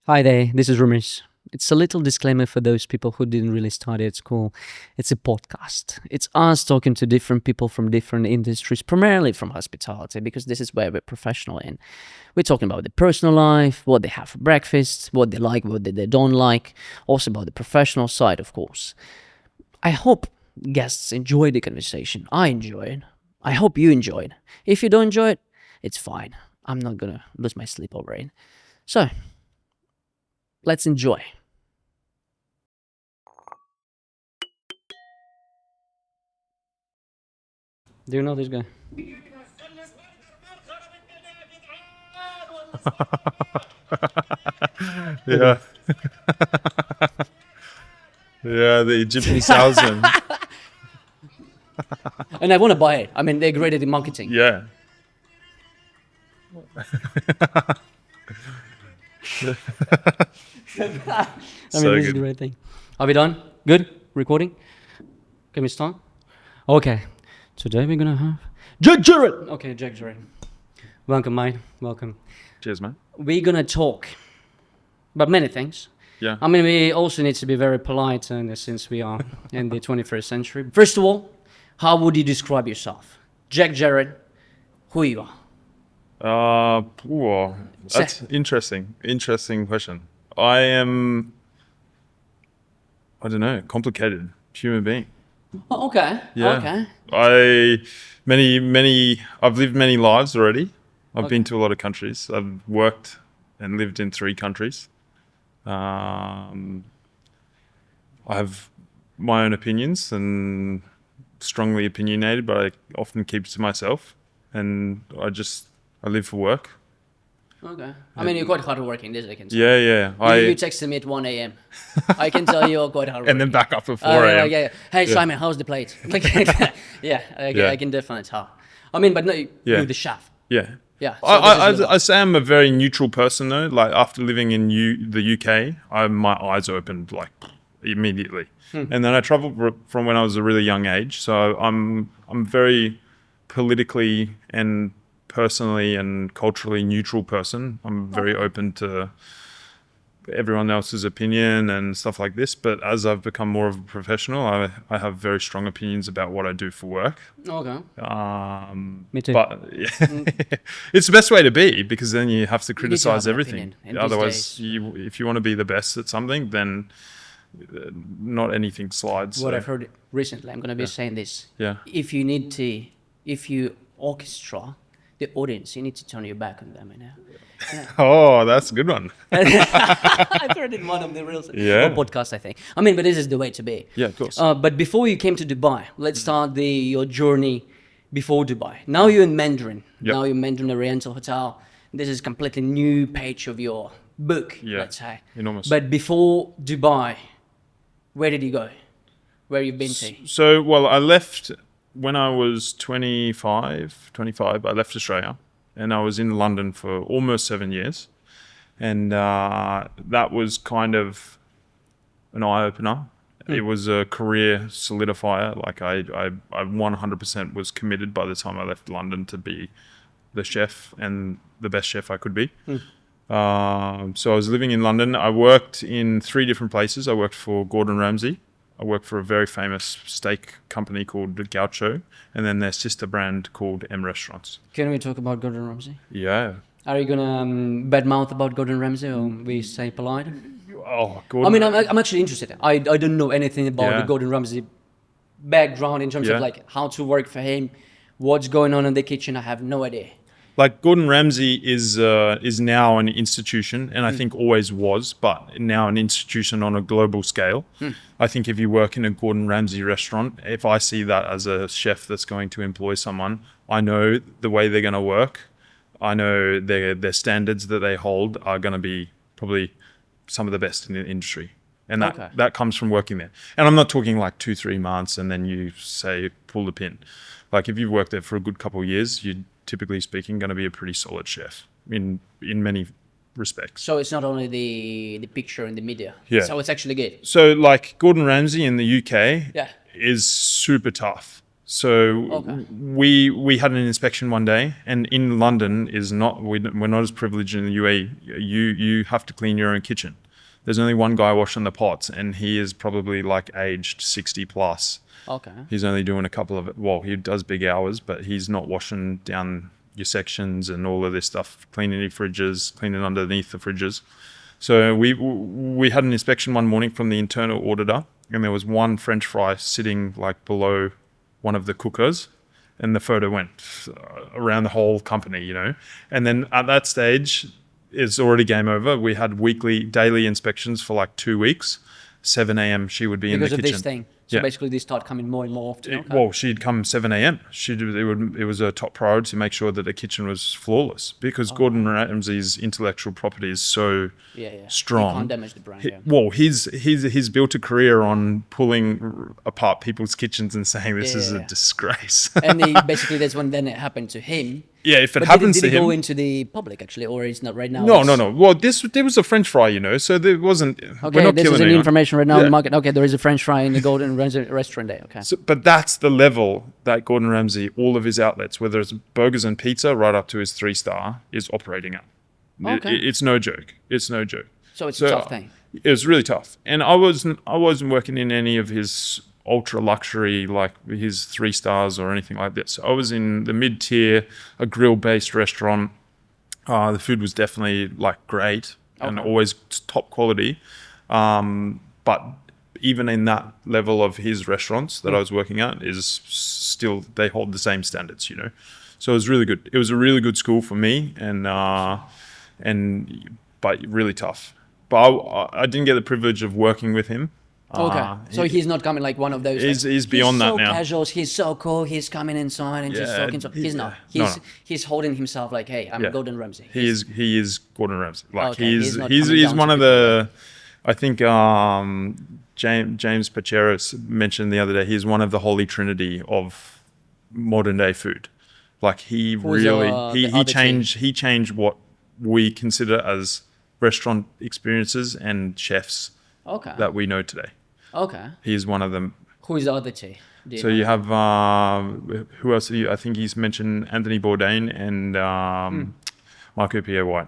Hi there, this is Ramesh. It's a little disclaimer for those people who didn't really study at school. It's a podcast. It's us talking to different people from different industries, primarily from hospitality, because this is where we're professional in. We're talking about their personal life, what they have for breakfast, what they like, what they don't like, also about the professional side, of course. I hope guests enjoy the conversation. I enjoy it. I hope you enjoy it. If you don't enjoy it, it's fine. I'm not gonna lose my sleep over it. So, let's enjoy. Do you know this guy? Yeah, yeah, the Egyptian salesman. And I want to buy it. I mean, they're great at the marketing. Yeah. I mean, So this is a good. great thing. Are we done? Good? Recording? Can we start? Okay. Today we're going to have Jack Jarrott. Okay, Jack Jarrott. Welcome, mate. Welcome. Cheers, man. We're going to talk about many things. Yeah. I mean, we also need to be very polite since we are in the 21st century. First of all, how would you describe yourself? Jack Jarrott, who you are? That's interesting. Interesting question. I am, I don't know, complicated human being. Oh, okay. Yeah. Okay. I've lived many lives already. I've Okay. been to a lot of countries. I've worked and lived in 3 countries. I have my own opinions and strongly opinionated, but I often keep it to myself. And I live for work. Okay. I mean, you're quite hardworking, this I can tell. Yeah, yeah. You texted me at 1 a.m. I can tell you're quite hardworking. And then back up at 4 Yeah, a.m. yeah. Hey, Yeah. Simon, how's the plate? Yeah, Yeah. I can definitely tell. I mean, but no, you're the chef. Yeah. Yeah. So this is your I say I'm a very neutral person though. Like after living in the UK, my eyes opened like immediately, and then I traveled from when I was a really young age. So I'm very politically and personally and culturally neutral person. I'm very open to everyone else's opinion and stuff like this. But as I've become more of a professional, I have very strong opinions about what I do for work. Okay. Me too. But it's the best way to be, because then you have to criticize an everything. opinion in these Otherwise, days. if you want to be the best at something, then not anything slides. What So, I've heard recently, I'm going to be saying this. yeah. If you orchestra the audience, you need to turn your back on them, you know. Oh, that's a good one. I've heard it in one of the reels Yeah. or podcast, I think. I mean, but this is the way to be. Yeah, of course. But before you came to Dubai, let's start your journey before Dubai. Now you're in Mandarin. Yep. Now you're Mandarin Oriental Hotel. This is completely new page of your book, Yeah. let's say. Enormous. But before Dubai, where did you go? Where you've been to? So, well, I left when I was 25. I left Australia, and I was in London for almost 7 years. And that was kind of an eye-opener. It was a career solidifier. Like I 100% was committed by the time I left London to be the chef and the best chef I could be. So I was living in London. I worked in 3 different places. I worked for Gordon Ramsay. I worked for a very famous steak company called Gaucho, and then their sister brand called M Restaurants. Can we talk about Gordon Ramsay? Yeah. Are you gonna badmouth about Gordon Ramsay, or we say polite? Oh, I Gordon. mean, I'm actually interested. I don't know anything about Yeah. the Gordon Ramsay background in terms Yeah. of like how to work for him, what's going on in the kitchen. I have no idea. Like Gordon Ramsay is now an institution, and I think always was, but now an institution on a global scale. I think if you work in a Gordon Ramsay restaurant, if I see that as a chef that's going to employ someone, I know the way they're going to work. I know their standards that they hold are going to be probably some of the best in the industry. And that comes from working there. And I'm not talking like 2-3 months and then you say pull the pin. Like if you've worked there for a good couple of years, you're typically speaking going to be a pretty solid chef in many respects. So it's not only the picture in the media. Yeah. So it's actually good. So like Gordon Ramsay in the UK Yeah. is super tough. So Okay. we had an inspection one day, and in London is not we're not as privileged in the UAE. You have to clean your own kitchen. There's only one guy washing the pots, and he is probably like aged 60 plus. Okay. He's only doing a couple of he does big hours, but he's not washing down your sections and all of this stuff, cleaning your fridges, cleaning underneath the fridges. So we had an inspection one morning from the internal auditor, and there was one French fry sitting like below one of the cookers, and the photo went around the whole company, you know. And then at that stage, it's already game over. We had daily inspections for like 2 weeks. 7 a.m. she would be in the kitchen. Because of this thing. So Yeah. basically they start coming more and more often. Okay. Well, she'd come 7 a.m. It was a top priority to make sure that the kitchen was flawless, because Gordon Ramsay's intellectual property is so strong. You can't damage the brand. He's built a career on pulling apart people's kitchens and saying this is a disgrace. And basically that's when then it happened to him. Yeah, if it But happens did to it go him. into the public actually, or is not right now? No. Well, there was a French fry, you know, so there wasn't. Okay, we're not this is killing any anyone. information right now in Yeah. the market. Okay, there is a French fry in the Gordon Ramsay restaurant there. Okay. So, but that's the level that Gordon Ramsay, all of his outlets, whether it's burgers and pizza, right up to his 3-star, is operating at. Okay. It's no joke. It's no joke. So it's a tough thing. It was really tough, and I wasn't working in any of his ultra luxury, like his 3 stars or anything like that. So I was in the mid tier, a grill based restaurant. The food was definitely like great and always top quality. But even in that level of his restaurants that I was working at is still, they hold the same standards, you know. So it was really good. It was a really good school for me, but really tough. But I didn't get the privilege of working with him. Okay, so he's not coming like one of those. He's beyond that now. He's so casual. He's so cool. He's coming inside and just talking. He's not. He's holding himself like, hey, I'm Gordon Ramsay. He is Gordon Ramsay. Like he's not he's coming down one to of the. I think James Pacheros mentioned the other day. He's one of the Holy Trinity of modern day food. Like he changed what we consider as restaurant experiences and chefs that we know today. Okay. He's one of them. Who is the other two? So you have who else? I think he's mentioned Anthony Bourdain and Marco Pierre White.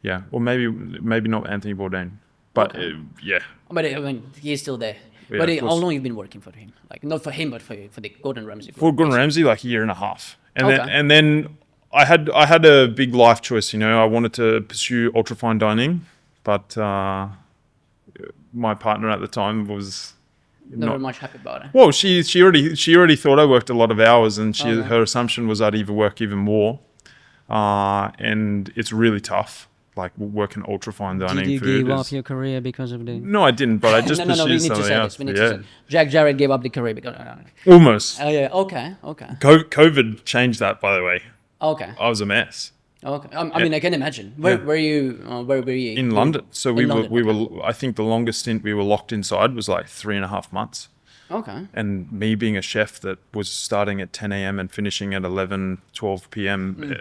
Yeah, or maybe not Anthony Bourdain, but yeah. But I mean, he's still there. Yeah, but of how course. long you've been working for him? Like not for him, but for the Gordon Ramsay. For Gordon Ramsay, like a year and a half, and Okay. then I had a big life choice. You know, I wanted to pursue ultra fine dining, but my partner at the time was Not much happy about it. Well, she already thought I worked a lot of hours, and her assumption was I'd even work even more, and it's really tough, like working ultra fine dining. Did you food give up your career because of the? No, I didn't, but I just No. We pursued need to something say else. this. We need to say. Jack Jarrott gave up the career because. Almost. Oh yeah. Okay. COVID changed that, by the way. Okay. I was a mess. Okay. I mean, I can imagine. Where were you? Where were you? In London. So we London, were. I think the longest stint we were locked inside was like 3.5 months. Okay. And me being a chef that was starting at 10 a.m. and finishing at 11, 12 p.m.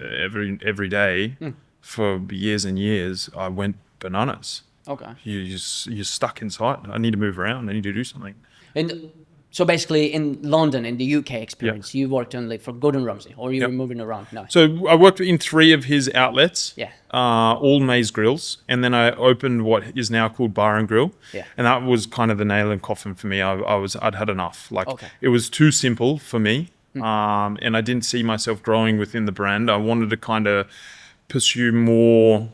every day for years and years, I went bananas. Okay. You're stuck inside. I need to move around. I need to do something. And so basically, in London, in the UK experience, you worked on like for Gordon Ramsay, or you were moving around? No. So I worked in 3 of his outlets. Yeah. All maize grills, and then I opened what is now called Bar and Grill. Yeah. And that was kind of the nail and coffin for me. I'd had enough. Like Okay. it was too simple for me, and I didn't see myself growing within the brand. I wanted to kind of pursue more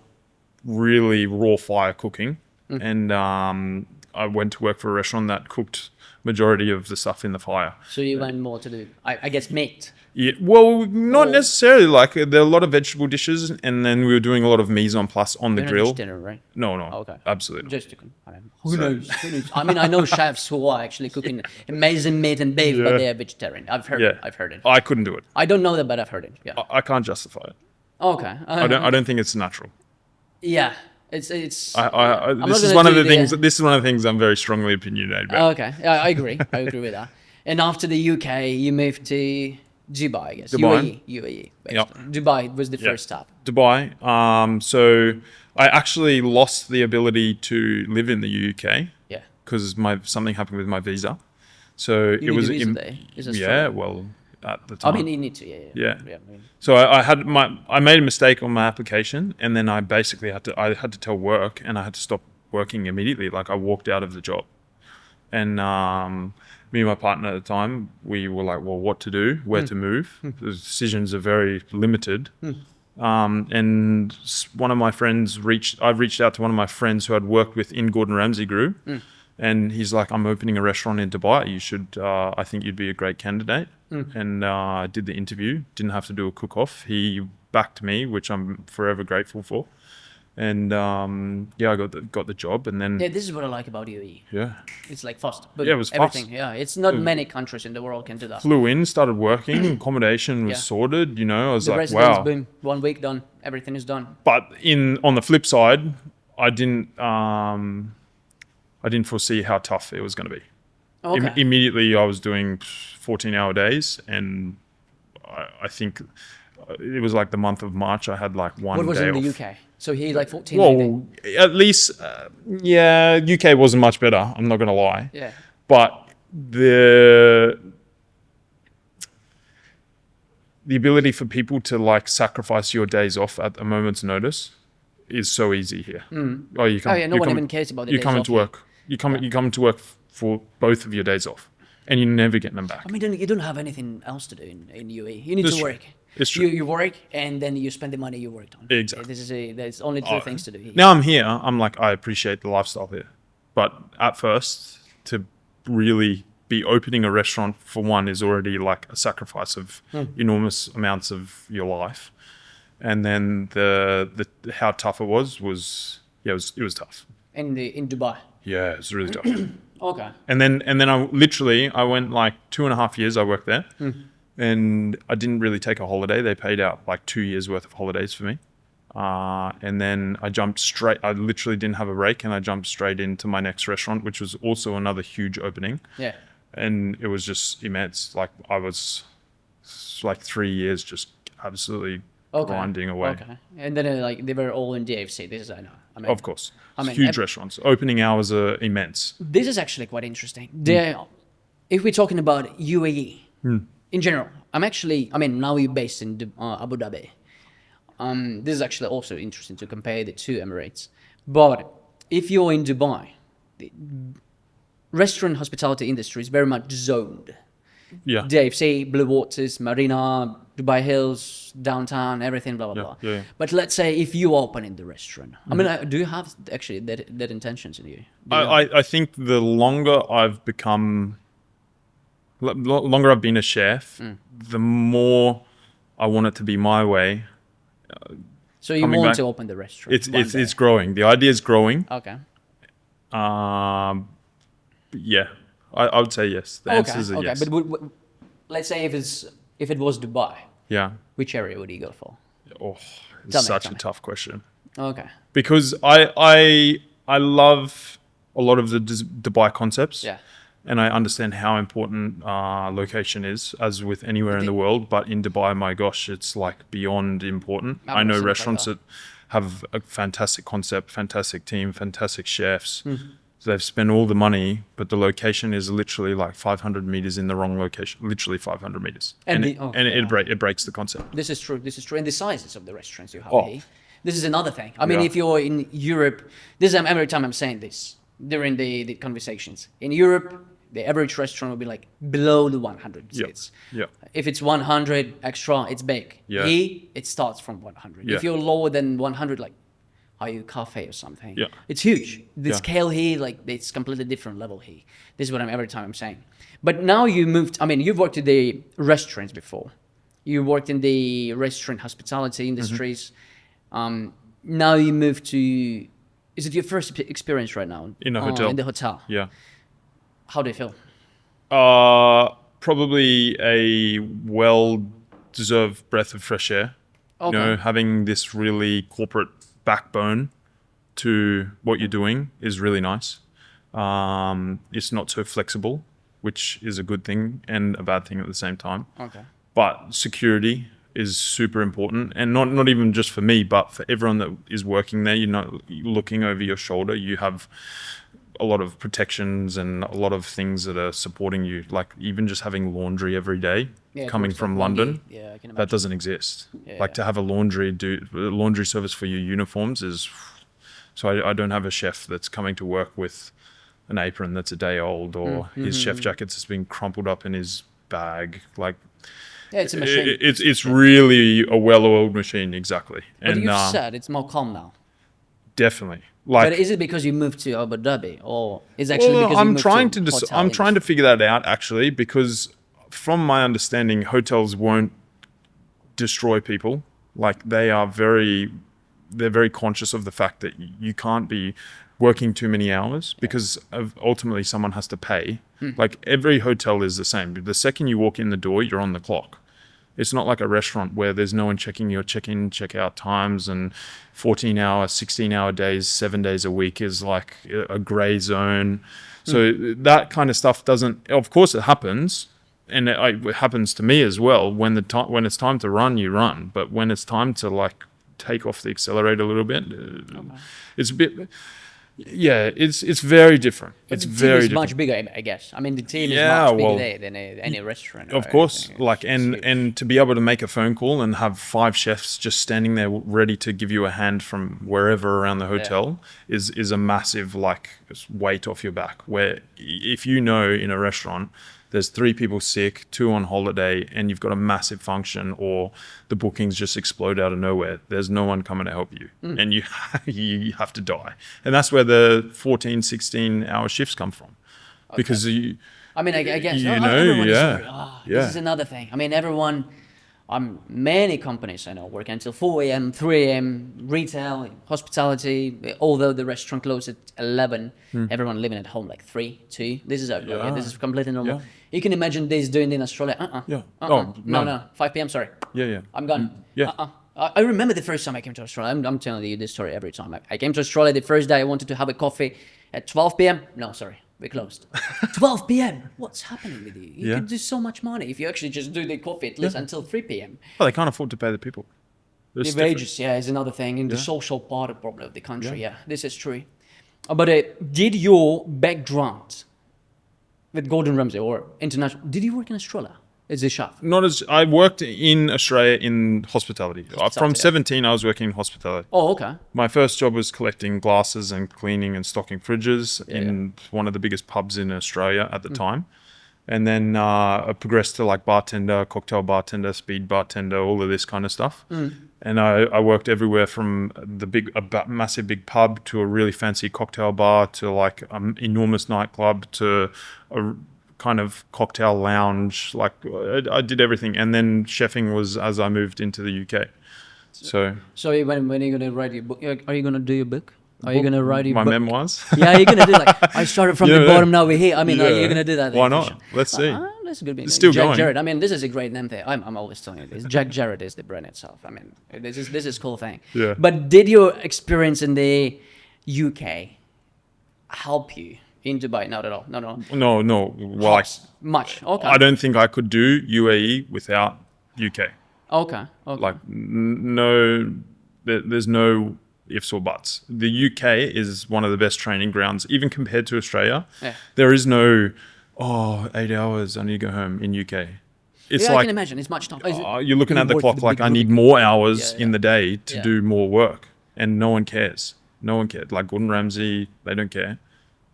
really raw fire cooking, and I went to work for a restaurant that cooked majority of the stuff in the fire. So you went more to the, I guess, meat. Yeah, well, not necessarily. Like there are a lot of vegetable dishes, and then we were doing a lot of mise en place on the You're not grill. vegetarian, right? No, Okay. absolutely not. Just to who knows? Who knows? I mean, I know chefs who are actually cooking amazing meat and beef, but they are vegetarian. I've heard it. I couldn't do it. I don't know that, but I've heard it. Yeah. I can't justify it. Okay. I don't think it's natural. Yeah. It's. This is one of the things. This is one of the things I'm very strongly opinionated about. Okay. Yeah, I agree. I agree with that. And after the UK, you moved to Dubai, I guess. Dubai. UAE. Yep. Dubai was the first stop. Dubai. So I actually lost the ability to live in the UK. Yeah. Because something happened with my visa. So You it need was a visa there. Is it yeah, straight? well, at the I time. mean, you need to. Yeah. Yeah. I mean, So I made a mistake on my application, and then I basically had to tell work, and I had to stop working immediately. Like I walked out of the job, and me and my partner at the time, we were like, well, what to do, where to move. The decisions are very limited. And one of my friends I've reached out to one of my friends who I'd worked with in Gordon Ramsay group, and he's like, I'm opening a restaurant in Dubai. You should, I think you'd be a great candidate. And I did the interview, didn't have to do a cook-off. He backed me, which I'm forever grateful for. And I got the job, and then yeah, this is what I like about UAE. yeah, It's like fast. But Yeah, it was everything. fast. Yeah, it's not many countries in the world can do that. flew in, started working, accommodation was Yeah. sorted. You know, I was The like, residence, wow. boom, 1 week done. Everything is done. But on the flip side, I didn't foresee how tough it was going to be. Okay. Immediately, I was doing 14-hour days, and I think it was like the month of March. I had like one What was day in the off. UK? So he like 14 maybe. Well, at least, UK wasn't much better. I'm not going to lie. Yeah. But the ability for people to like sacrifice your days off at a moment's notice is so easy here. Oh, you come. Oh yeah, no you one come- even cares about the You days come off into here. work. You come to work for both of your days off, and you never get them back. I mean, you don't have anything else to do in UAE. You need It's to true. work. It's true. You work and then you spend the money you worked on. Exactly. There's only two things to do here. Now I'm here. I'm like, I appreciate the lifestyle here, but at first, to really be opening a restaurant for one is already like a sacrifice of enormous amounts of your life, and then the how tough it was it was tough. In Dubai. Yeah, it was really tough. Okay. And then I went like 2.5 years. I worked there, and I didn't really take a holiday. They paid out like 2 years worth of holidays for me, and then I jumped straight. I literally didn't have a break, and I jumped straight into my next restaurant, which was also another huge opening. Yeah. And it was just immense. Like I was like 3 years just absolutely grinding away. Okay. And then like they were all in DFC. This is I know. I mean, Of course, I mean, huge restaurants. Opening hours are immense. this is actually quite interesting. If we're talking about UAE in general, I mean, now you're based in Abu Dhabi. This is actually also interesting to compare the two Emirates. But if you're in Dubai, the restaurant hospitality industry is very much zoned. Yeah. DFC, Blue Waters, Marina, Dubai Hills, downtown, everything, blah, blah, blah. yeah. But let's say if you open in the restaurant, I mean, do you have actually that intentions in you? I think the longer I've become, longer I've been a chef, the more I want it to be my way. So you coming want back- to open the restaurant? It's growing. The idea is growing. Okay. Yeah, I would say yes. The answer is a yes. But let's say if it was Dubai, Yeah. which area would you go for? Oh, it's Tell me, such tell a me. tough question. Okay. Because I love a lot of the Dubai concepts. Yeah. And I understand how important location is, as with anywhere in the world. But in Dubai, my gosh, it's like beyond important. I know Absolutely. restaurants that have a fantastic concept, fantastic team, fantastic chefs. So they've spent all the money, but the location is literally like 500 meters in the wrong location, literally 500 meters. And it breaks the concept. This is true. And the sizes of the restaurants you have Oh. here. This is another thing. I mean, Yeah. if you're in Europe, every time I'm saying this during the conversations. In Europe, the average restaurant will be like below the 100 Yeah. seats. Yeah. If it's 100 extra, it's big. Yeah. Here, it starts from 100. Yeah. If you're lower than 100, like are you cafe or something? Yeah. It's huge. The Yeah. scale here, like it's completely different level here. This is what every time I'm saying. But now you moved. I mean, you've worked in the restaurants before. You worked in the restaurant hospitality industries. Now you moved to. Is it your first experience right now? In a hotel. In the hotel. Yeah. How do you feel? Probably a well-deserved breath of fresh air. Okay. You know, having this really corporate backbone to what you're doing is really nice. It's not so flexible, which is a good thing and a bad thing at the same time. Okay. But security is super important, and not even just for me, but for everyone that is working there. You're not looking over your shoulder. You have a lot of protections and a lot of things that are supporting you. Like even just having laundry every day coming from London, I can imagine. that doesn't exist. Yeah. To have a laundry service for your uniforms is. So I don't have a chef that's coming to work with an apron that's a day old, or his chef jackets has been crumpled up in his bag. Like, yeah, it's a machine. It's really a well-oiled machine, exactly. But you've said it's more calm now. Definitely. Like, but is it because you moved to Abu Dhabi, or is it actually because you moved to I'm trying to figure that out actually, because from my understanding, hotels won't destroy people. Like they're very conscious of the fact that you can't be working too many hours because ultimately someone has to pay. Like every hotel is the same. The second you walk in the door, you're on the clock. It's not like a restaurant where there's no one checking your check-in, check-out times, and 14-hour, 16-hour days, 7 days a week is like a gray zone. So that kind of stuff doesn't, of course it happens. And it happens to me as well. When it's time to run, you run. But when it's time to like take off the accelerator a little bit, it's a bit, it's very different. But the team is much bigger, I guess. I mean, the team is much bigger there than any restaurant. Of course, like and to be able to make a phone call and have 5 chefs just standing there ready to give you a hand from wherever around the hotel is a massive like weight off your back. Where if you know in a restaurant there's 3 people sick, 2 on holiday, and you've got a massive function, or the bookings just explode out of nowhere, there's no one coming to help you. And you have to die. And that's where the 14, 16-hour shifts come from. Because I guess. This is another thing. I mean, everyone, many companies I know work until 4 a.m., 3 a.m., retail, hospitality, although the restaurant closes at 11, everyone living at home like 3, 2. This is okay. This is completely normal. Yeah. You can imagine this doing in Australia. No, 5 p.m., sorry. Yeah. I'm gone. Yeah. I remember the first time I came to Australia. I'm telling you this story every time. I came to Australia the first day I wanted to have a coffee at 12 p.m. No, sorry. We're closed. 12 p.m. What's happening with you? You could do so much money if you actually just do the coffee at least until 3 p.m. Well, they can't afford to pay the people. The wages, is another thing. In the social part of the country, this is true. But did your background with Gordon Ramsay or international, did you work in Australia as a chef? I worked in Australia in hospitality. From 17, I was working in hospitality. Oh, okay. My first job was collecting glasses and cleaning and stocking fridges in one of the biggest pubs in Australia at the time. And then I progressed to like bartender, cocktail bartender, speed bartender, all of this kind of stuff. And I worked everywhere from massive big pub to a really fancy cocktail bar to like an enormous nightclub to a kind of cocktail lounge. Like I did everything. And then chefing was as I moved into the UK. So when are you going to write your book? Are you going to do your book? Are you going to write your my book? memoirs? Yeah, you're going to do like, I started from the bottom, now we're here. I mean, are you going to do that? Why not? Let's see. That's a good name. It's still Jack going. Jarrott. I mean, this is a great name there. I'm always telling you this. Jack Jarrott is the brand itself. I mean, this is a cool thing. Yeah. But did your experience in the UK help you in Dubai? Not at all. No. Well, much. Okay. I don't think I could do UAE without UK. Okay. Like no, there's no ifs or buts. The UK is one of the best training grounds, even compared to Australia. Yeah. There is no, 8 hours, I need to go home in UK. It's I can imagine. It's much tougher. You're looking at the clock like I need more hours in the day to do more work. And no one cares. No one cares. Like Gordon Ramsay, they don't care.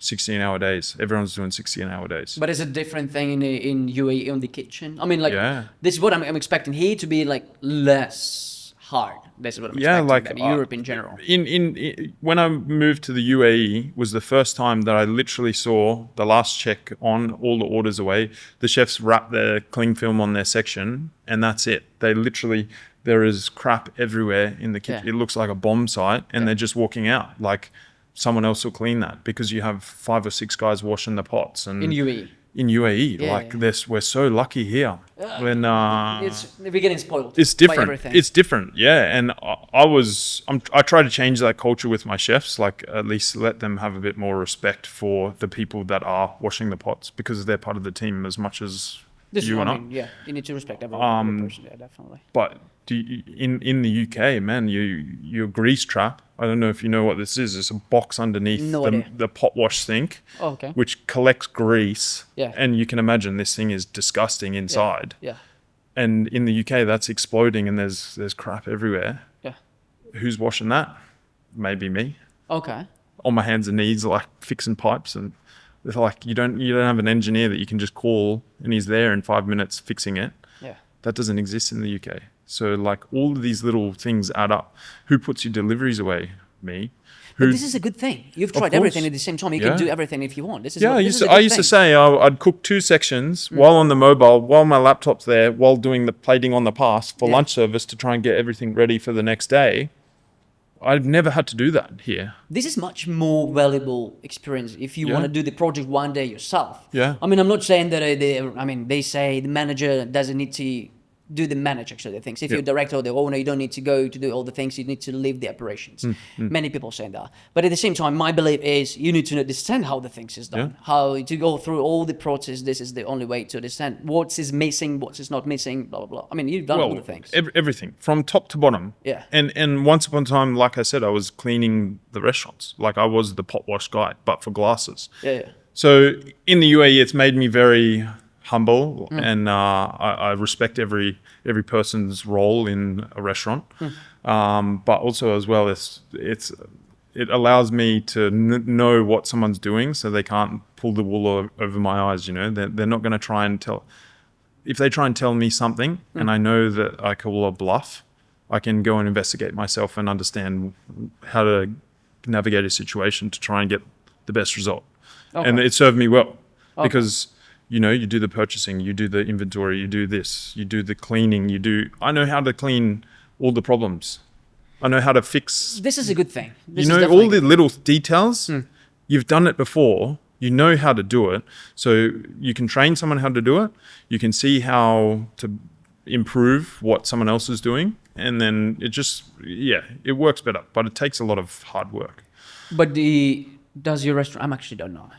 16-hour days. Everyone's doing 16-hour days. But it's a different thing in UAE on the kitchen. I mean, like, this is what I'm expecting here to be like less hard. This is what I'm expecting. Like Europe in general. In when I moved to the UAE was the first time that I literally saw the last check on all the orders away. The chefs wrap their cling film on their section, and that's it. They literally, there is crap everywhere in the kitchen. It looks like a bomb site, and they're just walking out. Like someone else will clean that because you have 5 or 6 guys washing the pots. And in UAE. In UAE, we're so lucky here. We're getting spoiled. It's different. By everything. It's different, and I try to change that culture with my chefs. Like at least let them have a bit more respect for the people that are washing the pots because they're part of the team as much as you and I. Yeah, you need to respect every person. Yeah, definitely. But in the UK, man, your grease trap. I don't know if you know what this is. It's a box underneath No idea. the pot wash sink, Oh, okay. which collects grease. Yeah. And you can imagine this thing is disgusting inside. Yeah. And in the UK, that's exploding, and there's crap everywhere. Yeah. Who's washing that? Maybe me. Okay. On my hands and knees, like fixing pipes, and it's like you don't have an engineer that you can just call and he's there in 5 minutes fixing it. Yeah. That doesn't exist in the UK. So like all of these little things add up. Who puts your deliveries away? Me. But this is a good thing. You've tried everything at the same time. You can do everything if you want. This is I used to say I'd cook 2 sections Mm. while on the mobile, while my laptop's there, while doing the plating on the pass for lunch service to try and get everything ready for the next day. I've never had to do that here. This is much more valuable experience if you want to do the project one day yourself. Yeah. I mean, I'm not saying that they say the manager doesn't need to do the manage actually the things. If you're director or the owner, you don't need to go to do all the things. You need to leave the operations. Many people say that. But at the same time, my belief is you need to understand how the things is done, how to go through all the process. This is the only way to understand what is missing, what is not missing, blah, blah, blah. I mean, you've done all the things. Everything from top to bottom. Yeah. And once upon a time, like I said, I was cleaning the restaurants. Like I was the pot wash guy, but for glasses. Yeah. So in the UAE, it's made me very humble, and I respect every person's role in a restaurant. But also as well, it allows me to know what someone's doing, so they can't pull the wool over my eyes. You know, they're not going to try and tell. If they try and tell me something, and I know that I call a bluff, I can go and investigate myself and understand how to navigate a situation to try and get the best result. Okay. And it served me well because. You know, you do the purchasing, you do the inventory, you do this, you do the cleaning, I know how to clean all the problems. I know how to fix. This is a good thing. You know, all the little details, you've done it before, you know how to do it. So you can train someone how to do it. You can see how to improve what someone else is doing. And then it works better, but it takes a lot of hard work. But does your restaurant, I actually don't know.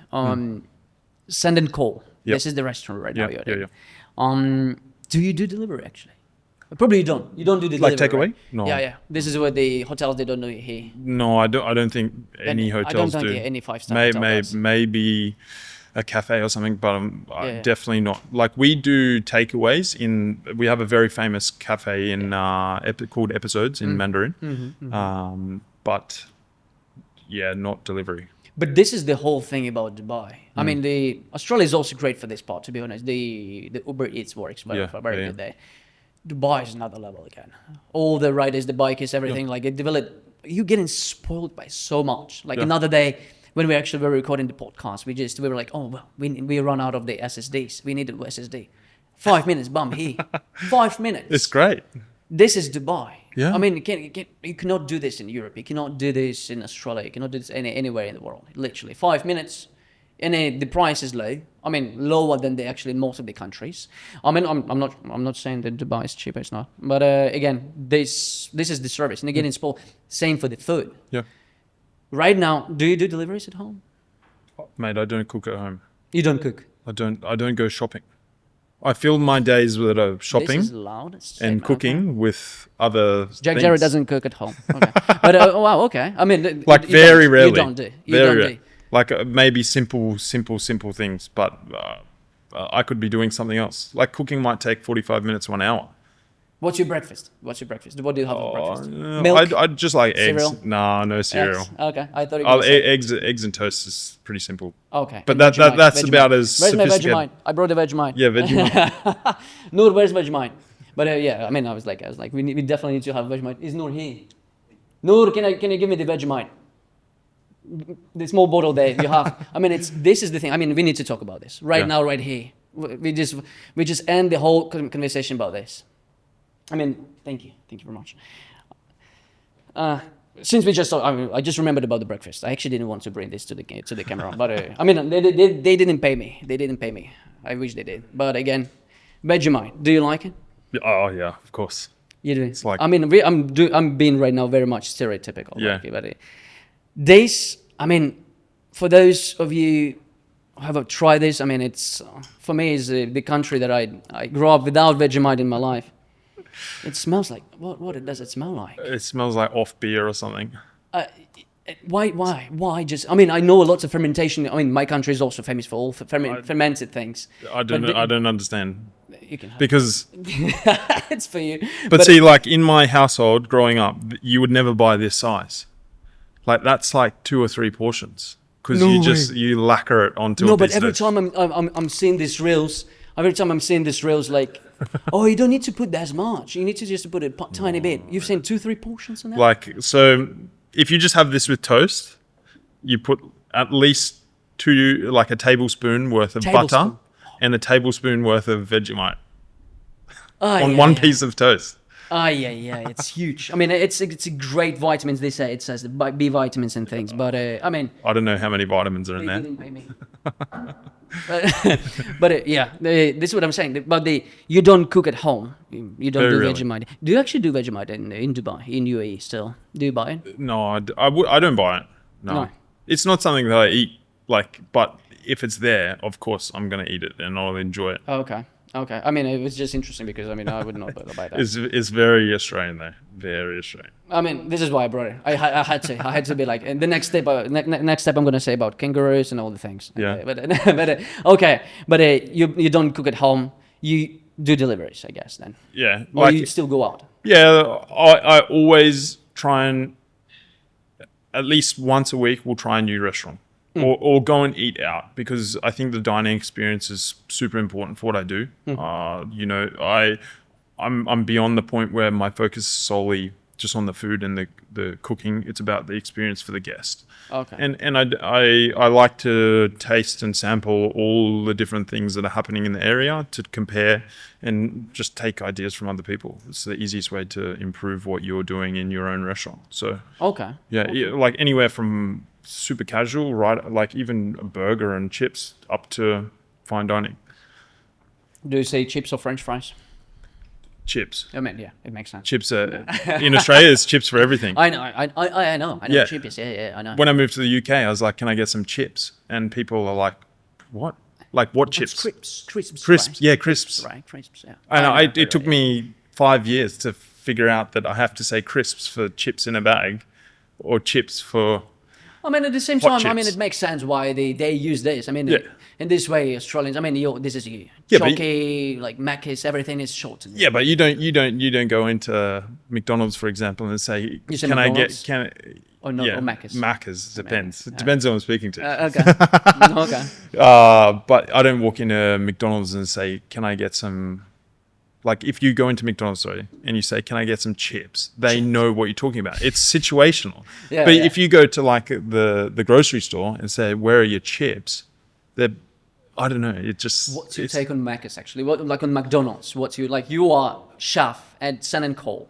Send and call. Yep. This is the restaurant right now. Yeah. Do you do delivery actually? Probably you don't. You don't do the delivery. Like takeaway? Right? No. Yeah. This is what the hotels they don't do it here. No, I don't think any hotels do. I don't think any 5-star hotels. Maybe a cafe or something, but definitely not. Like we do takeaways we have a very famous cafe in called Episodes in Mandarin, but not delivery. But this is the whole thing about Dubai. I mean, Australia is also great for this part, to be honest. The Uber Eats works very good there. Dubai is another level again. All the riders, the bikers, everything, like it developed. You're getting spoiled by so much. Like another day, when we actually were recording the podcast, we were like, oh, well, we run out of the SSDs. We need the SSD. 5 minutes, bum, here. 5 minutes. It's great. This is Dubai. Yeah. I mean, you cannot do this in Europe. You cannot do this in Australia. You cannot do this anywhere in the world. Literally, 5 minutes, and the price is low. I mean, lower than most of the countries. I mean, I'm not saying that Dubai is cheap. It's not. But again, this is the service, and again, it's same for the food. Yeah. Right now, do you do deliveries at home? Mate, I don't cook at home. You don't cook. I don't go shopping. I fill my days with shopping and cooking with other things. Jarrott doesn't cook at home. Okay. But wow, okay. I mean, like very rarely. You don't do. You don't do. Like maybe simple things, but I could be doing something else. Like cooking might take 45 minutes, 1 hour. What's your breakfast? What do you have for breakfast? Milk? I just like cereal? eggs. No cereal. Eggs? Okay, I thought eggs and toast is pretty simple. Okay, but that's Vegemite. About as where's sophisticated. My Vegemite? I brought the Vegemite. Yeah, Vegemite. Noor, where's Vegemite? But I mean, I was like, we definitely need to have Vegemite. Is Noor here? Noor, can you give me the Vegemite? The small bottle there you have. I mean, this is the thing. I mean, we need to talk about this right now, right here. We just end the whole conversation about this. I mean, thank you very much. Since we just I just remembered about the breakfast. I actually didn't want to bring this to the camera, but I mean, they didn't pay me. They didn't pay me. I wish they did. But again, Vegemite. Do you like it? Oh yeah, of course. You do. It's like, I mean, I'm being right now very much stereotypical. Yeah. But this, I mean, for those of you have I tried this? I mean, it's for me is the country that I grew up without Vegemite in my life. It smells like what does it smell like? It smells like off beer or something. Why just? I mean, I know lots of fermentation. I mean, my country is also famous for all fermented things. I don't understand. You can have Because it's for you. but see, like in my household growing up, you would never buy this size. Like that's like 2 or 3 portions because No you lacquer it onto a no, piece but every of time I'm seeing these reels, like, oh, you don't need to put that much. You need to just put a tiny bit. You've seen 2-3 portions on that. like so. If you just have this with toast, you put at least a tablespoon worth of butter and a tablespoon worth of Vegemite on one piece of toast. Yeah, it's huge. I mean, it's a great vitamins. They say it says the B vitamins and things, but I mean, I don't know how many vitamins are in they there. didn't pay me. This is what I'm saying. But you don't cook at home. You don't do Very Vegemite. Do you actually do Vegemite in Dubai, in UAE still? Do you buy it? No, I don't buy it. No. It's not something that I eat. Like, but if it's there, of course I'm gonna eat it and I'll enjoy it. Okay. I mean, it was just interesting because I mean, I would not buy that. It's very Australian though. Very Australian. I mean, this is why I brought it. I had to be like, and the next step, next step, I'm gonna say about kangaroos and all the things. Yeah. But you don't cook at home. You do deliveries, I guess. Then. Yeah. Or you still go out. Yeah, I always try and at least once a week we'll try a new restaurant or go and eat out because I think the dining experience is super important for what I do. You know, I'm beyond the point where my focus is solely just on the food and the cooking. It's about the experience for the guest. Okay. And I like to taste and sample all the different things that are happening in the area to compare and just take ideas from other people. It's the easiest way to improve what you're doing in your own restaurant. So yeah, like anywhere from super casual, right? Like even a burger and chips up to fine dining. Do you say chips or French fries? Chips. I mean, yeah, it makes sense. Chips are, in Australia, it's chips for everything. I know. Yeah. Chips. Yeah, I know. When I moved to the UK, I was like, "Can I get some chips?" And people are like, "What? Like what chips?" Crisps. Crisps. Right? Yeah, crisps. Right, crisps. Yeah. And it took me 5 years to figure out that I have to say crisps for chips in a bag, or chips for. I mean, at the same hot time, I mean, chips. it makes sense why they use this. I mean, Yeah. in this way, Australians. I mean, this is Yeah, but chalky, like Maccas, everything is shortened. Yeah, but you don't go into McDonald's, for example, and say, You say "Can I McDonald's? get Or not, or Maccas. Maccas depends. It depends who I'm speaking to. Okay. But I don't walk into McDonald's and say, "Can I get some?" Like if you go into McDonald's, and you say, "Can I get some chips?" They know what you're talking about. It's situational. Yeah, but yeah. if you go to like the grocery store and say, "Where are your chips?" They're, I don't know. It just. What's your take on Maccas actually? What like on McDonald's? What's your like? You are chef at Sun and Cole.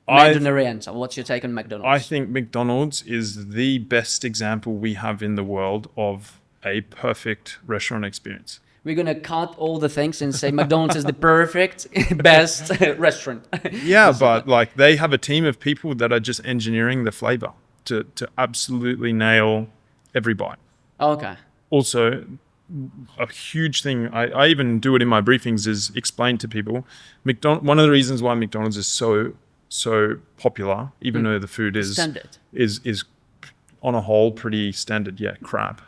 Mandarin Oriental. What's your take on McDonald's? I think McDonald's is the best example we have in the world of a perfect restaurant experience. We're gonna cut all the things and say McDonald's is the perfect, best restaurant. Yeah, but like they have a team of people that are just engineering the flavor to absolutely nail every bite. Okay. Also, a huge thing, I even do it in my briefings, is explain to people, one of the reasons why McDonald's is so popular, even though the food is Standard. is on a whole pretty standard, crap,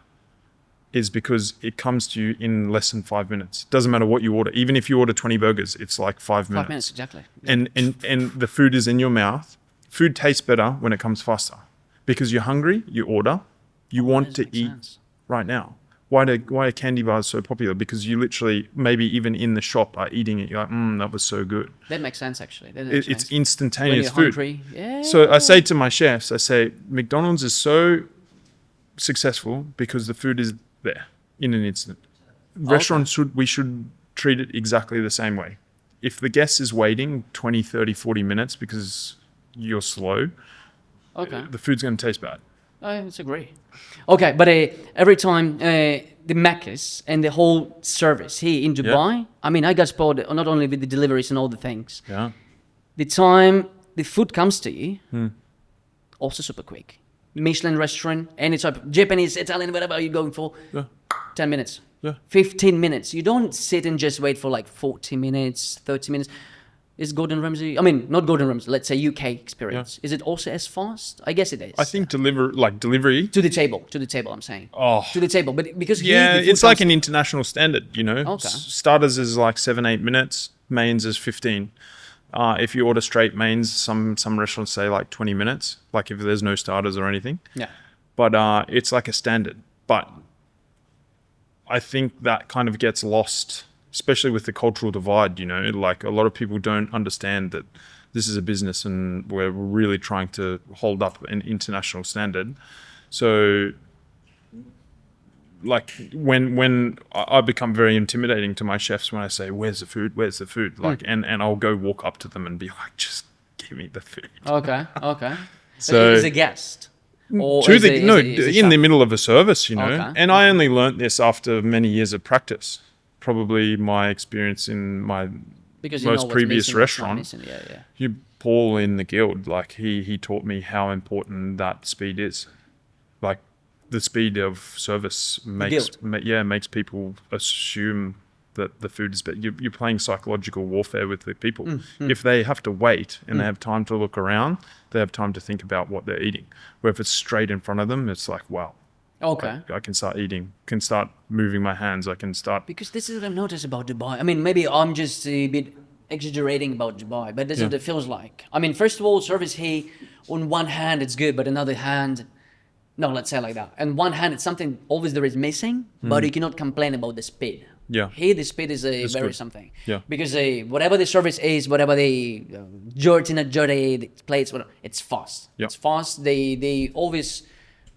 is because it comes to you in less than 5 minutes. Doesn't matter what you order. Even if you order 20 burgers, it's like 5 minutes. 5 minutes, exactly. And the food is in your mouth. Food tastes better when it comes faster. Because you're hungry, you order, you want to eat right now. Why are candy bars so popular? Because you literally, maybe even in the shop, are eating it. You're like, that was so good. That makes sense, actually. It's instantaneous when you're food. Hungry. Yeah. So I say to my chefs, I say, McDonald's is so successful because the food is there in an instant. Restaurants, we should treat it exactly the same way. If the guest is waiting 20, 30, 40 minutes because you're slow, the food's going to taste bad. I disagree. Okay, but every time the Maccas and the whole service here in Dubai, I mean, I got spoiled not only with the deliveries and all the things. Yeah. The time the food comes to you, also super quick. Michelin restaurant, any type of Japanese, Italian, whatever you're going for, 10 minutes. Yeah. 15 minutes. You don't sit and just wait for like 40 minutes, 30 minutes. Is Gordon Ramsay, I mean, not Gordon Ramsay, let's say UK experience. Is it also as fast? I guess it is. I think delivery. To the table, I'm saying. Oh. To the table. But because Yeah, it's like an international standard, you know. Okay. Starters is like 7-8 minutes. Mains is 15. If you order straight mains, some restaurants say like 20 minutes, like if there's no starters or anything. Yeah. But it's like a standard. But I think that kind of gets lost, especially with the cultural divide, you know. Like a lot of people don't understand that this is a business and we're really trying to hold up an international standard. So like when I become very intimidating to my chefs when I say, where's the food? Like, and I'll go walk up to them and be like, just give me the food. Okay. So as a guest? Or in chef? the middle of a service, you know. Okay. And I only learnt this after many years of practice. Probably my experience in my Because you know most what's previous missing, what's not restaurant. missing. Yeah. You Paul in the guild, like he taught me how important that speed is. Like the speed of service makes people assume that the food is better. You're playing psychological warfare with the people. If they have to wait and they have time to look around, they have time to think about what they're eating. Where if it's straight in front of them, it's like, wow. Okay. I can start eating, can start moving my hands, I can start... Because this is what I've noticed about Dubai. I mean, maybe I'm just a bit exaggerating about Dubai, but this is what it feels like. I mean, first of all, service here, on one hand, it's good, but another hand, no, let's say like that. On one hand, it's something always there is missing, but you cannot complain about the speed. Yeah. Here, the speed is very good. something. Yeah. Because whatever the service is, whatever the dirty the plates, whatever, it's fast. Yeah. It's fast. They always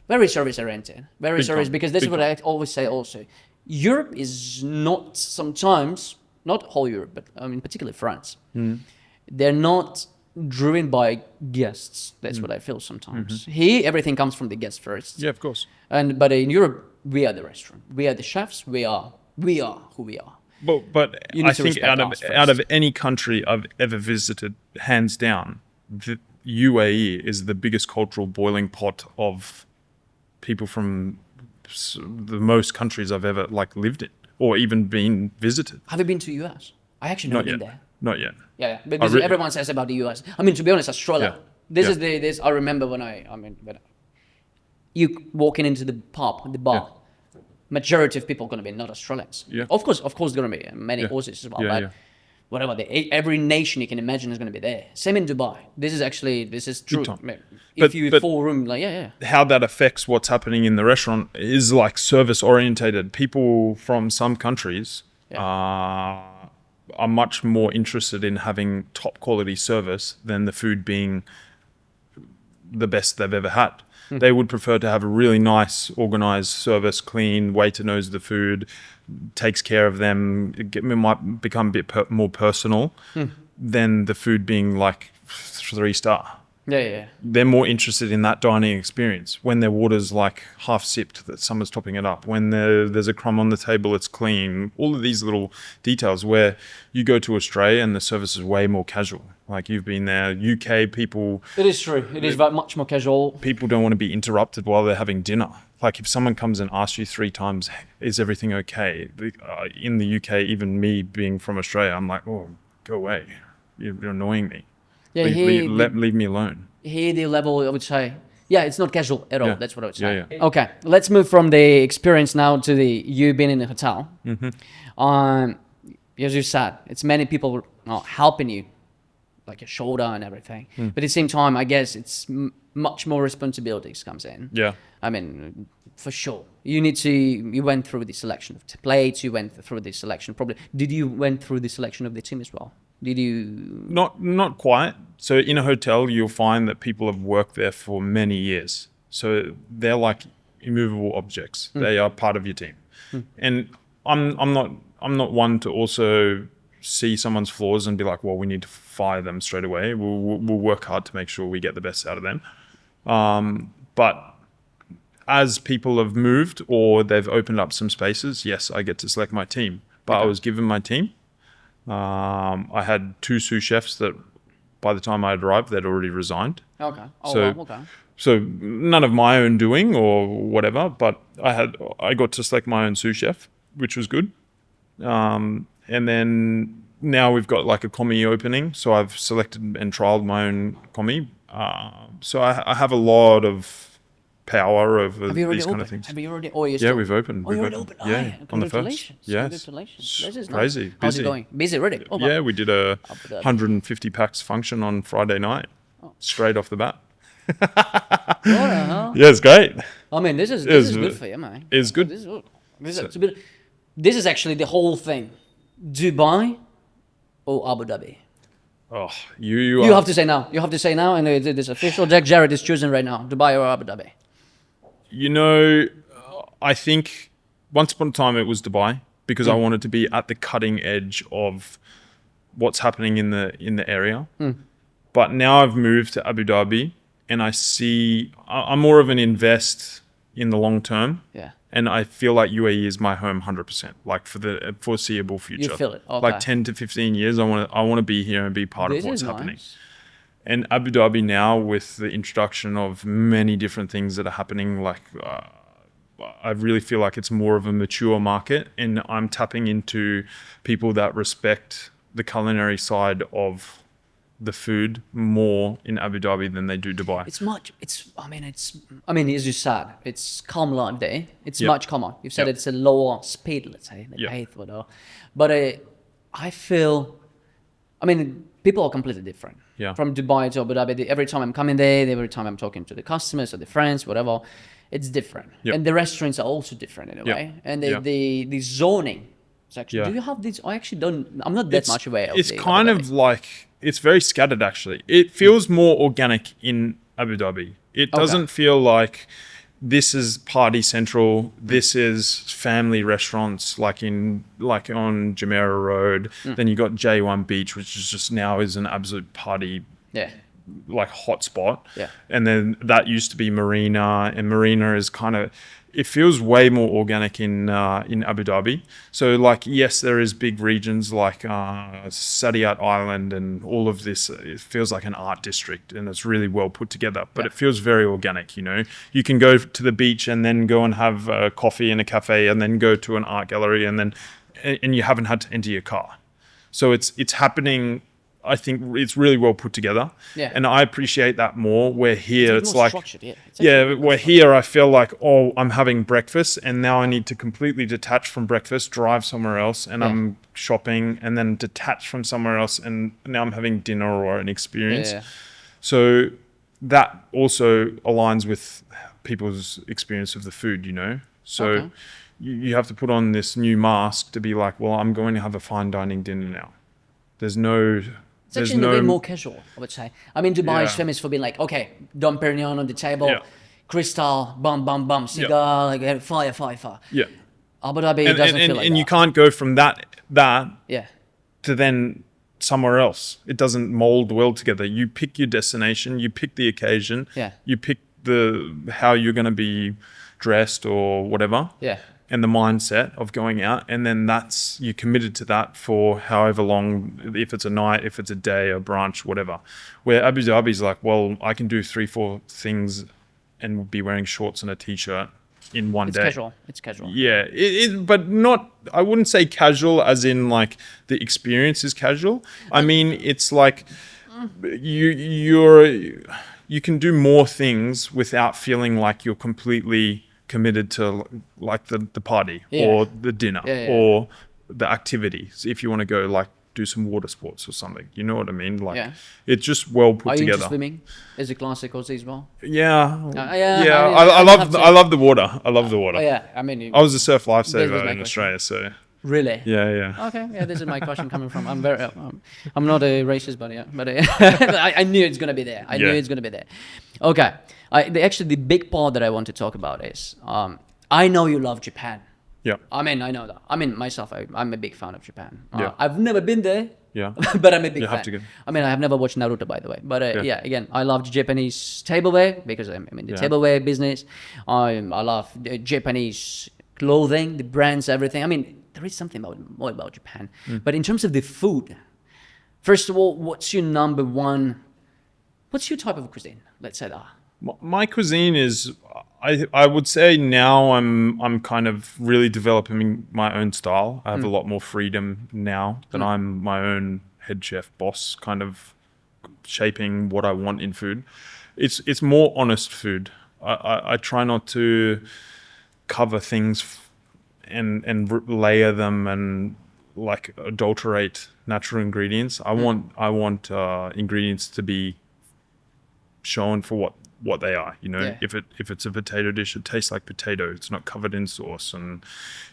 very service oriented, very service. Because this is what I always say. Also, Europe is not sometimes not whole Europe, but I mean particularly France. They're not driven by guests. That's what I feel sometimes. Here, everything comes from the guests first. Yeah, of course. But in Europe, we are the restaurant. We are the chefs. We are who we are. But You need I to think respect us out first. of any country I've ever visited, hands down, the UAE is the biggest cultural boiling pot of people from the most countries I've ever lived in or even been visited. Have you been to US? I actually never been there. Not yet. Yeah. Because everyone says about the US. I mean, to be honest, Australia. Yeah. This I remember when when you walking into the pub, the bar. Majority of people are going to be not Australians. Yeah. Of course, going to be many Aussies as well. But whatever, every nation you can imagine is going to be there. Same in Dubai. This is true. If you full room, How that affects what's happening in the restaurant is like service orientated. People from some countries are much more interested in having top quality service than the food being the best they've ever had. They would prefer to have a really nice, organized service, clean, waiter knows the food, takes care of them. It might become a bit more personal than the food being like 3-star. Yeah. They're more interested in that dining experience. When their water's like half sipped, that someone's topping it up. When there's a crumb on the table, it's clean. All of these little details where you go to Australia and the service is way more casual. Like you've been there, UK people... It is true. It is much more casual. People don't want to be interrupted while they're having dinner. Like if someone comes and asks you 3 times, is everything okay? In the UK, even me being from Australia, I'm like, oh, go away. You're annoying me. Yeah, leave me alone. Here, the level, I would say, it's not casual at all. Yeah. That's what I would say. Yeah. Okay, let's move from the experience now to you being in the hotel. As you said, it's many people helping you, like your shoulder and everything. But at the same time, I guess it's much more responsibilities comes in. Yeah. I mean, for sure. You went through the selection of plates, you went through the selection, probably. Did you went through the selection of the team as well? Did you? Not quite. So in a hotel, you'll find that people have worked there for many years. So they're like immovable objects. They are part of your team. And I'm not one to also see someone's flaws and be like, well, we need to fire them straight away. We'll work hard to make sure we get the best out of them. But as people have moved or they've opened up some spaces, yes, I get to select my team. But I was given my team. I had 2 sous chefs that by the time I arrived, they'd already resigned. Okay. So none of my own doing or whatever, but I got to select my own sous chef, which was good. And then now we've got like a commis opening, so I've selected and trialed my own commis. So I have a lot of power over these kind of things. Have you already? Oh, Yeah, we've opened. Oh, you already opened. Yeah, Oh, on the first. congratulations. Yes. Congratulations. This is Crazy. nice. How's Busy. it going? Busy already. Oh, Yeah, we did a Abu Dhabi. 150 packs function on Friday night, straight off the bat. What the hell? Yeah, it's great. I mean, this is good for you, man. It's good. This is actually the whole thing. Dubai or Abu Dhabi? Oh, You have to say now. You have to say now, and it is official. Jack Jarrott is choosing right now. Dubai or Abu Dhabi? You know, I think once upon a time it was Dubai because I wanted to be at the cutting edge of what's happening in the area. But now I've moved to Abu Dhabi, and I see I'm more of an invest in the long term. Yeah. And I feel like UAE is my home 100%, like for the foreseeable future. You feel it, okay. Like 10 to 15 years, I want to be here and be part of what's happening. Nice. And Abu Dhabi now, with the introduction of many different things that are happening, like I really feel like it's more of a mature market, and I'm tapping into people that respect the culinary side of the food more in Abu Dhabi than they do Dubai. I mean, as you said, it's calm life there. It's Yep. much calmer. You've said Yep. it's a lower speed, let's say, the Yep. pace, whatever. But I feel, I mean, people are completely different. Yeah. From Dubai to Abu Dhabi, every time I'm coming there, every time I'm talking to the customers or the friends, whatever, it's different. Yep. And the restaurants are also different in a Yep. way. And Yep. the zoning section. Yeah. Do you have these? I actually don't. I'm not that much aware of It's the kind Abu of Dhabi. like, it's very scattered actually. It feels more organic in Abu Dhabi. It doesn't feel like this is party central. This is family restaurants like on Jumeirah Road. Then you got J1 Beach, which is just now is an absolute party Yeah. like hotspot. Yeah. And then that used to be Marina, and Marina is kind of, it feels way more organic in Abu Dhabi. So like, yes, there is big regions like Saadiyat Island and all of this. It feels like an art district, and it's really well put together, but it feels very organic. You know, you can go to the beach and then go and have a coffee in a cafe, and then go to an art gallery, and you haven't had to enter your car. So it's happening. I think it's really well put together. Yeah. And I appreciate that more. Where here it's more like, structured, yeah. It's yeah, actually where here I feel like, oh, I'm having breakfast and now I need to completely detach from breakfast, drive somewhere else, and I'm shopping, and then detach from somewhere else, and now I'm having dinner or an experience. Yeah. So that also aligns with people's experience of the food, you know? So you have to put on this new mask to be like, well, I'm going to have a fine dining dinner now. It's actually a bit more casual, I would say. I mean, Dubai is famous for being like, okay, Dom Perignon on the table, crystal, bum, bum, bum, cigar, like fire. Yeah. Abu Dhabi doesn't feel like and that. you can't go from that Yeah. to then somewhere else. It doesn't mold well together. You pick your destination, you pick the occasion, you pick how you're going to be dressed or whatever. Yeah. And the mindset of going out, and then you're committed to that for however long, if it's a night, if it's a day, a brunch, whatever. Where Abu Dhabi's like, well, I can do 3-4 things and be wearing shorts and a t-shirt in one day. It's casual. Yeah, but not, I wouldn't say casual as in like the experience is casual. I mean, it's like you can do more things without feeling like you're completely committed to like the party or the dinner or the activities. If you want to go like do some water sports or something, you know what I mean? Like it's just well put together. Are you into swimming? Is it classic or as well? I love the water. I love the water. Oh, yeah, I mean, I was a surf lifesaver in Australia, so really. Yeah. Okay, yeah. This is my question coming from. I'm not a racist, but I knew it's gonna be there. I knew it's gonna be there. Okay. The big part that I want to talk about is I know you love Japan. Yeah. I mean, I know that. I mean, myself, I'm a big fan of Japan. Yeah. I've never been there. Yeah. But I'm a big fan. Have to go. I mean, I have never watched Naruto, by the way. But again, I love Japanese tableware because I'm in the tableware business. I love the Japanese clothing, the brands, everything. I mean, there is something more about Japan. But in terms of the food, first of all, what's your type of cuisine? Let's say that. My cuisine is, I would say now I'm kind of really developing my own style. I have a lot more freedom now that I'm my own head chef boss, kind of shaping what I want in food. It's more honest food. I try not to cover things and layer them and like adulterate natural ingredients. I want ingredients to be shown for what they are. Yeah. If it's a potato dish, it tastes like potato. It's not covered in sauce, and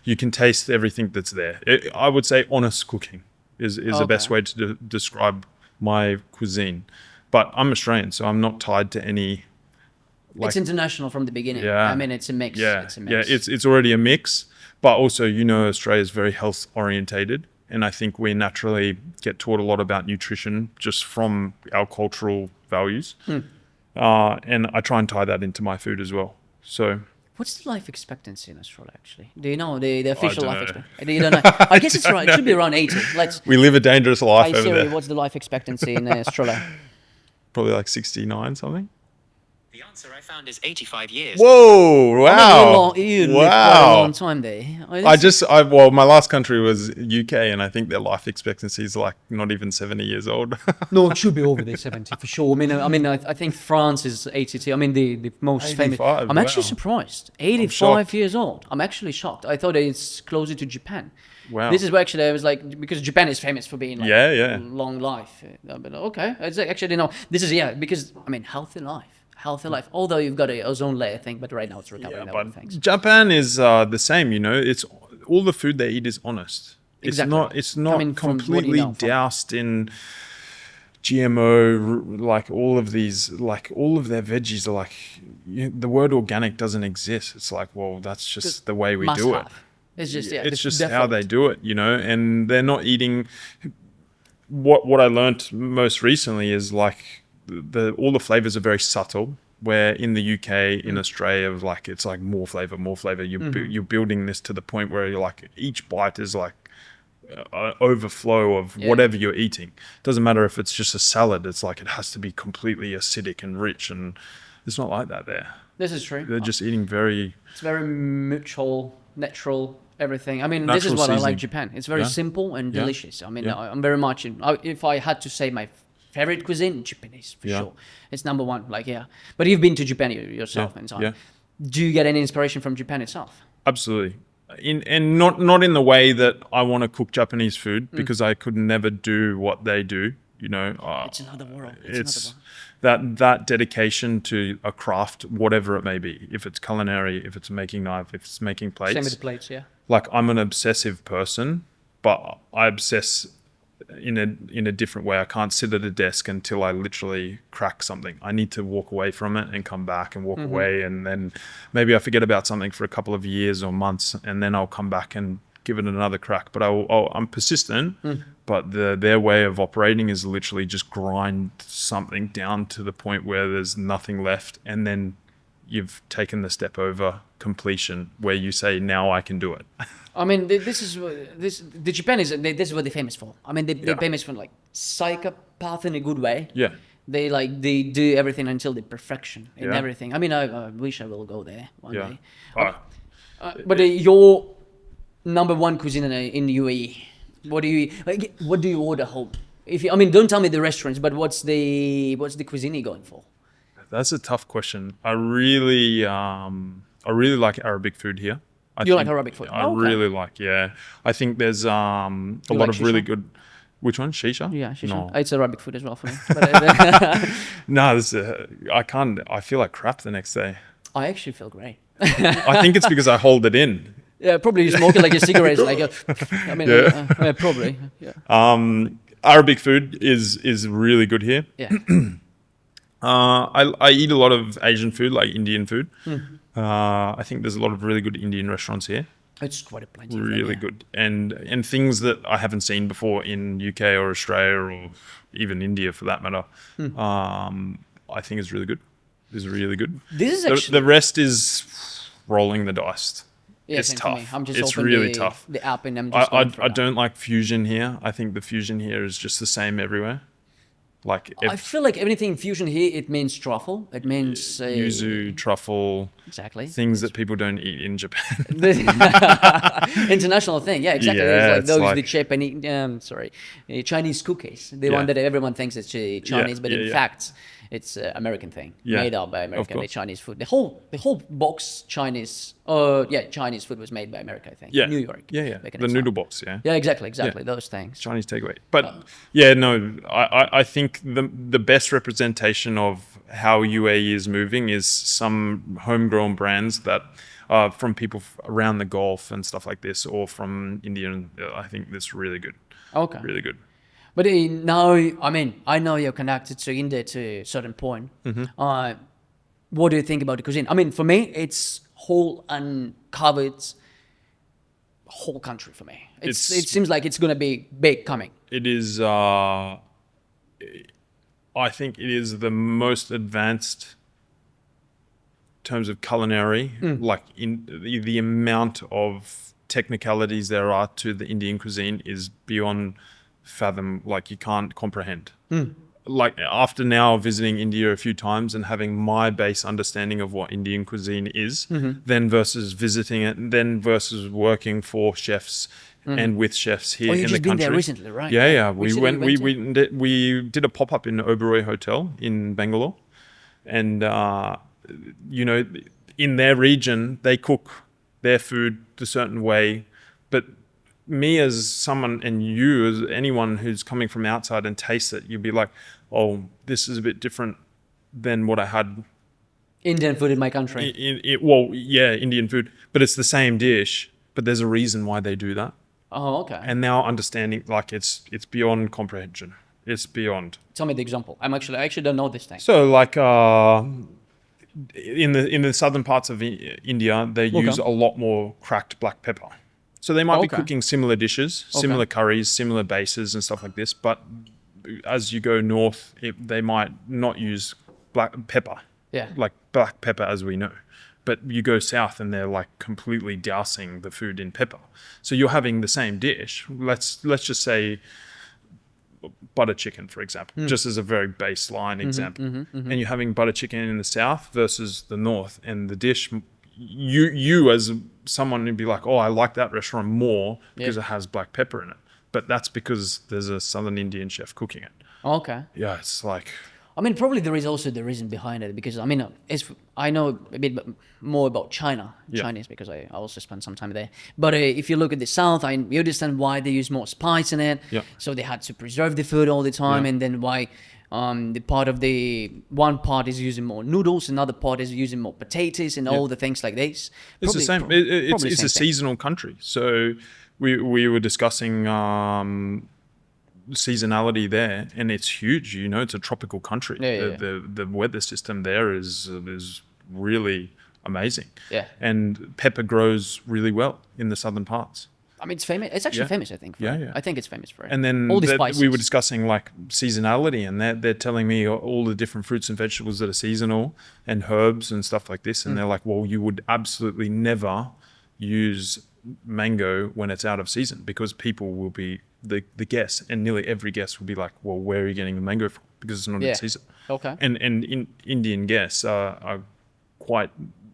you can taste everything that's there. I would say honest cooking is the best way to describe my cuisine. But I'm Australian, so I'm not tied to any. It's international from the beginning. Yeah. I mean, it's a mix. Yeah, It's a mix. it's already a mix, but also Australia is very health orientated, and I think we naturally get taught a lot about nutrition just from our cultural values, and I try and tie that into my food as well. So What's the life expectancy in Australia, actually? Do you know the official don't life know. expectancy? You don't know? I guess it's right. It should be around 80. we live a dangerous life over Siri, there. what's the life expectancy in Australia? Probably like 69 something. The answer I found is 85 years. Whoa! Wow! You live quite a long time there. My last country was UK, and I think their life expectancy is like not even 70 years old. No, it should be over the 70 for sure. I think France is 82. I mean, the most famous. 85, I'm actually wow. surprised. 85 shocked. years old. I'm actually shocked. I thought it's closer to Japan. Wow. This is where actually I was like, because Japan is famous for being like Yeah. long life. But okay, it's actually no. This is because healthy life. Although you've got a ozone layer thing, but right now it's recovering. But Things. Japan is the same. It's all the food they eat is honest. Exactly. It's not From what you completely know from- doused in GMO. Like all of these, like all of their veggies are like the word organic doesn't exist. It's like, well, that's just the way we Must do have. it. It's just It's just default. how they do it, and they're not eating. What I learnt most recently is like all the flavors are very subtle. Where in the UK, in Australia, like it's like more flavor. You're building this to the point where you're like each bite is like an overflow of whatever you're eating. Doesn't matter if it's just a salad. It's like it has to be completely acidic and rich, and it's not like that there. This is true. They're just eating very. It's very mutual, natural, everything. This is Natural what I seasoning. like Japan. It's very simple and Yeah. delicious. Yeah. I'm very much if I had to say my favorite cuisine, Japanese for Yeah. sure. It's number one. But you've been to Japan yourself and so on. Yeah. Do you get any inspiration from Japan itself? Absolutely. And not in the way that I want to cook Japanese food because I could never do what they do. It's another world. It's that dedication to a craft, whatever it may be. If it's culinary, if it's making knife, if it's making plates. Same with the plates, yeah. Like I'm an obsessive person, but I obsess in a different way. I can't sit at a desk until I literally crack something. I need to walk away from it and come back and walk away, and then maybe I forget about something for a couple of years or months, and then I'll come back and give it another crack. But I'm persistent, but their way of operating is literally just grind something down to the point where there's nothing left, and then you've taken the step over completion where you say, now I can do it. The Japan this is what they're famous for. They're famous for like psychopath in a good way. Yeah. They do everything until the perfection in Yeah. everything. I wish I will go there one Yeah. day. Uh, But your number one cuisine in UAE, what do you order home? Don't tell me the restaurants, but what's the cuisine you're going for? That's a tough question. I really like Arabic food here. You like Arabic food? I Oh, okay. really like, yeah. I think there's a lot like of really shisha? good. Which one? Shisha? Yeah, shisha. No, It's Arabic food as well for me. But, no. I can't. I feel like crap the next day. I actually feel great. I think it's because I hold it in. Yeah, probably you smoke it like a cigarette. Probably. Yeah. Arabic food is really good here. Yeah. I eat a lot of Asian food, like Indian food. I think there's a lot of really good Indian restaurants here. It's quite a plenty. Really good, and things that I haven't seen before in UK or Australia or even India for that matter. I think is really good. Is really good. This is actually The rest is rolling the dice. yeah, It's same for me. tough. I'm just It's open really the, tough. the app and I'm just going for I that. don't like fusion here. I think the fusion here is just the same everywhere. Like I feel like anything fusion here, it means truffle. It means yuzu, truffle, exactly things that people don't eat in Japan. international thing. Yeah, exactly. Yeah, It's like it's those like- the Japanese, Chinese cookies. The one that everyone thinks it's Chinese, but in fact, it's American thing, Yeah, made up by America. The course. Chinese food. The whole box Chinese. Chinese food was made by America. I think. Yeah, New York. Yeah. back in The time. noodle box. Yeah. Yeah, exactly. Those things. Chinese takeaway. But yeah, no, I think the best representation of how UAE is moving is some homegrown brands that are from people around the Gulf and stuff like this, or from India. And I think that's really good. Okay. Really good. But now, I mean, I know you're connected to India to a certain point. What do you think about the cuisine? I mean, for me, it's whole uncovered whole country for me. It seems like it's going to be big coming. It is, I think it is the most advanced in terms of culinary, like in the amount of technicalities there are to the Indian cuisine is beyond fathom, like you can't comprehend. Like after now visiting India a few times and having my base understanding of what Indian cuisine is, then versus visiting it, then versus working for chefs and with chefs here in the country. You've been there recently, right? Yeah. Which We city went. We did a pop up in Oberoi Hotel in Bangalore, and in their region they cook their food a certain way, but me as someone and you as anyone who's coming from outside and taste it, you'd be like, oh, this is a bit different than what I had. Indian food in my country. Indian food, but it's the same dish, but there's a reason why they do that. Oh, okay. And now understanding, like it's beyond comprehension. It's beyond. Tell me the example. I actually don't know this thing. So like in the southern parts of India, they use a lot more cracked black pepper. So they might be cooking similar dishes, similar curries, similar bases and stuff like this. But as you go north, they might not use black pepper, like black pepper as we know. But you go south and they're like completely dousing the food in pepper. So you're having the same dish. Let's just say butter chicken, for example, just as a very baseline example. And you're having butter chicken in the south versus the north, and the dish, you as someone would be like, oh, I like that restaurant more because it has black pepper in it. But that's because there's a Southern Indian chef cooking it. Okay. Yeah, it's like... I mean, probably there is also the reason behind it, because I mean, I know a bit more about Chinese, because I also spent some time there. But if you look at the south, you understand why they use more spice in it. Yeah. So they had to preserve the food all the time, and then why one part is using more noodles, another part is using more potatoes, and all the things like this. It's the same. It's a seasonal country. So we were discussing seasonality there, and it's huge. It's a tropical country. The weather system there is really amazing. Yeah. And pepper grows really well in the southern parts. I mean, it's famous. It's actually famous, I think. I think it's famous for it. And then all the spices. We were discussing like seasonality, and they're telling me all the different fruits and vegetables that are seasonal and herbs and stuff like this. And they're like, well, you would absolutely never use mango when it's out of season, because people will be the guests, and nearly every guest will be like, well, where are you getting the mango from? Because it's not in season. Okay. And Indian guests are quite,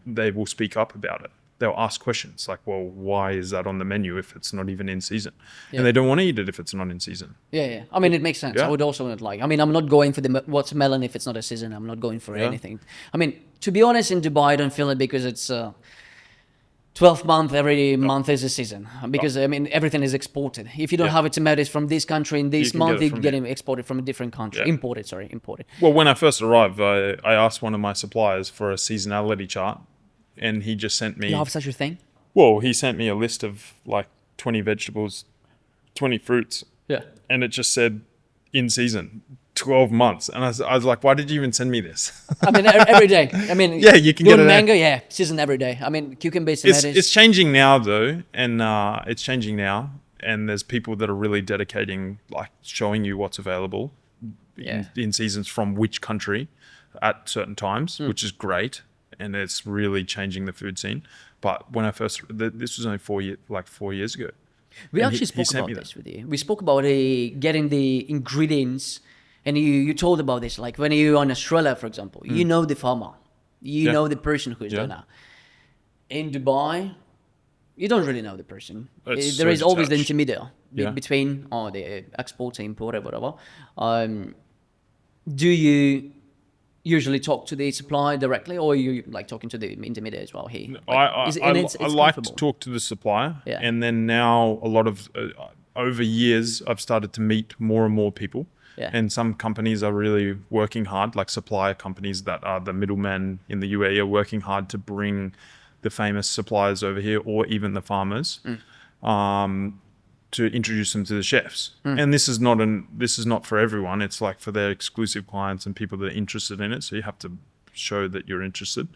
they will speak up about it. They'll ask questions like, well, why is that on the menu if it's not even in season? And they don't want to eat it if it's not in season. Yeah. I mean, it makes sense. I would also not like, I'm not going for the watermelon if it's not a season. I'm not going for anything. I mean, to be honest, in Dubai, I don't feel it, because it's 12 month, every month is a season, because I mean, everything is exported. If you don't have tomatoes from this country in this month, you can get them exported from a different country. Imported. Well, when I first arrived, I asked one of my suppliers for a seasonality chart, and he just sent me... You have such a thing? Well, he sent me a list of like 20 vegetables, 20 fruits. Yeah. And it just said in season, 12 months. And I was like, why did you even send me this? I mean, every day. I mean, you can get it. Mango, season every day. I mean, cucumber, tomatoes. It's changing now though. And and there's people that are really dedicating, like showing you what's available in seasons from which country at certain times, which is great. And it's really changing the food scene. But when I first, this was only 4 years ago. We actually spoke about this with you. We spoke about getting the ingredients And you told about this, like when you're on Australia, for example, you know the farmer, you know the person who is doing that. In Dubai, you don't really know the person. It's There so is always the detached. intermediary between the exporter, importer, whatever. Do you usually talk to the supplier directly, or you like talking to the intermediary as well here? I like to talk to the supplier, Yeah. and then now a lot of over years I've started to meet more and more people. Yeah. And some companies are really working hard, like supplier companies that are the middlemen in the UAE are working hard to bring the famous suppliers over here, or even the farmers, to introduce them to the chefs. And this is not for everyone. It's like for their exclusive clients and people that are interested in it. So you have to show that you're interested.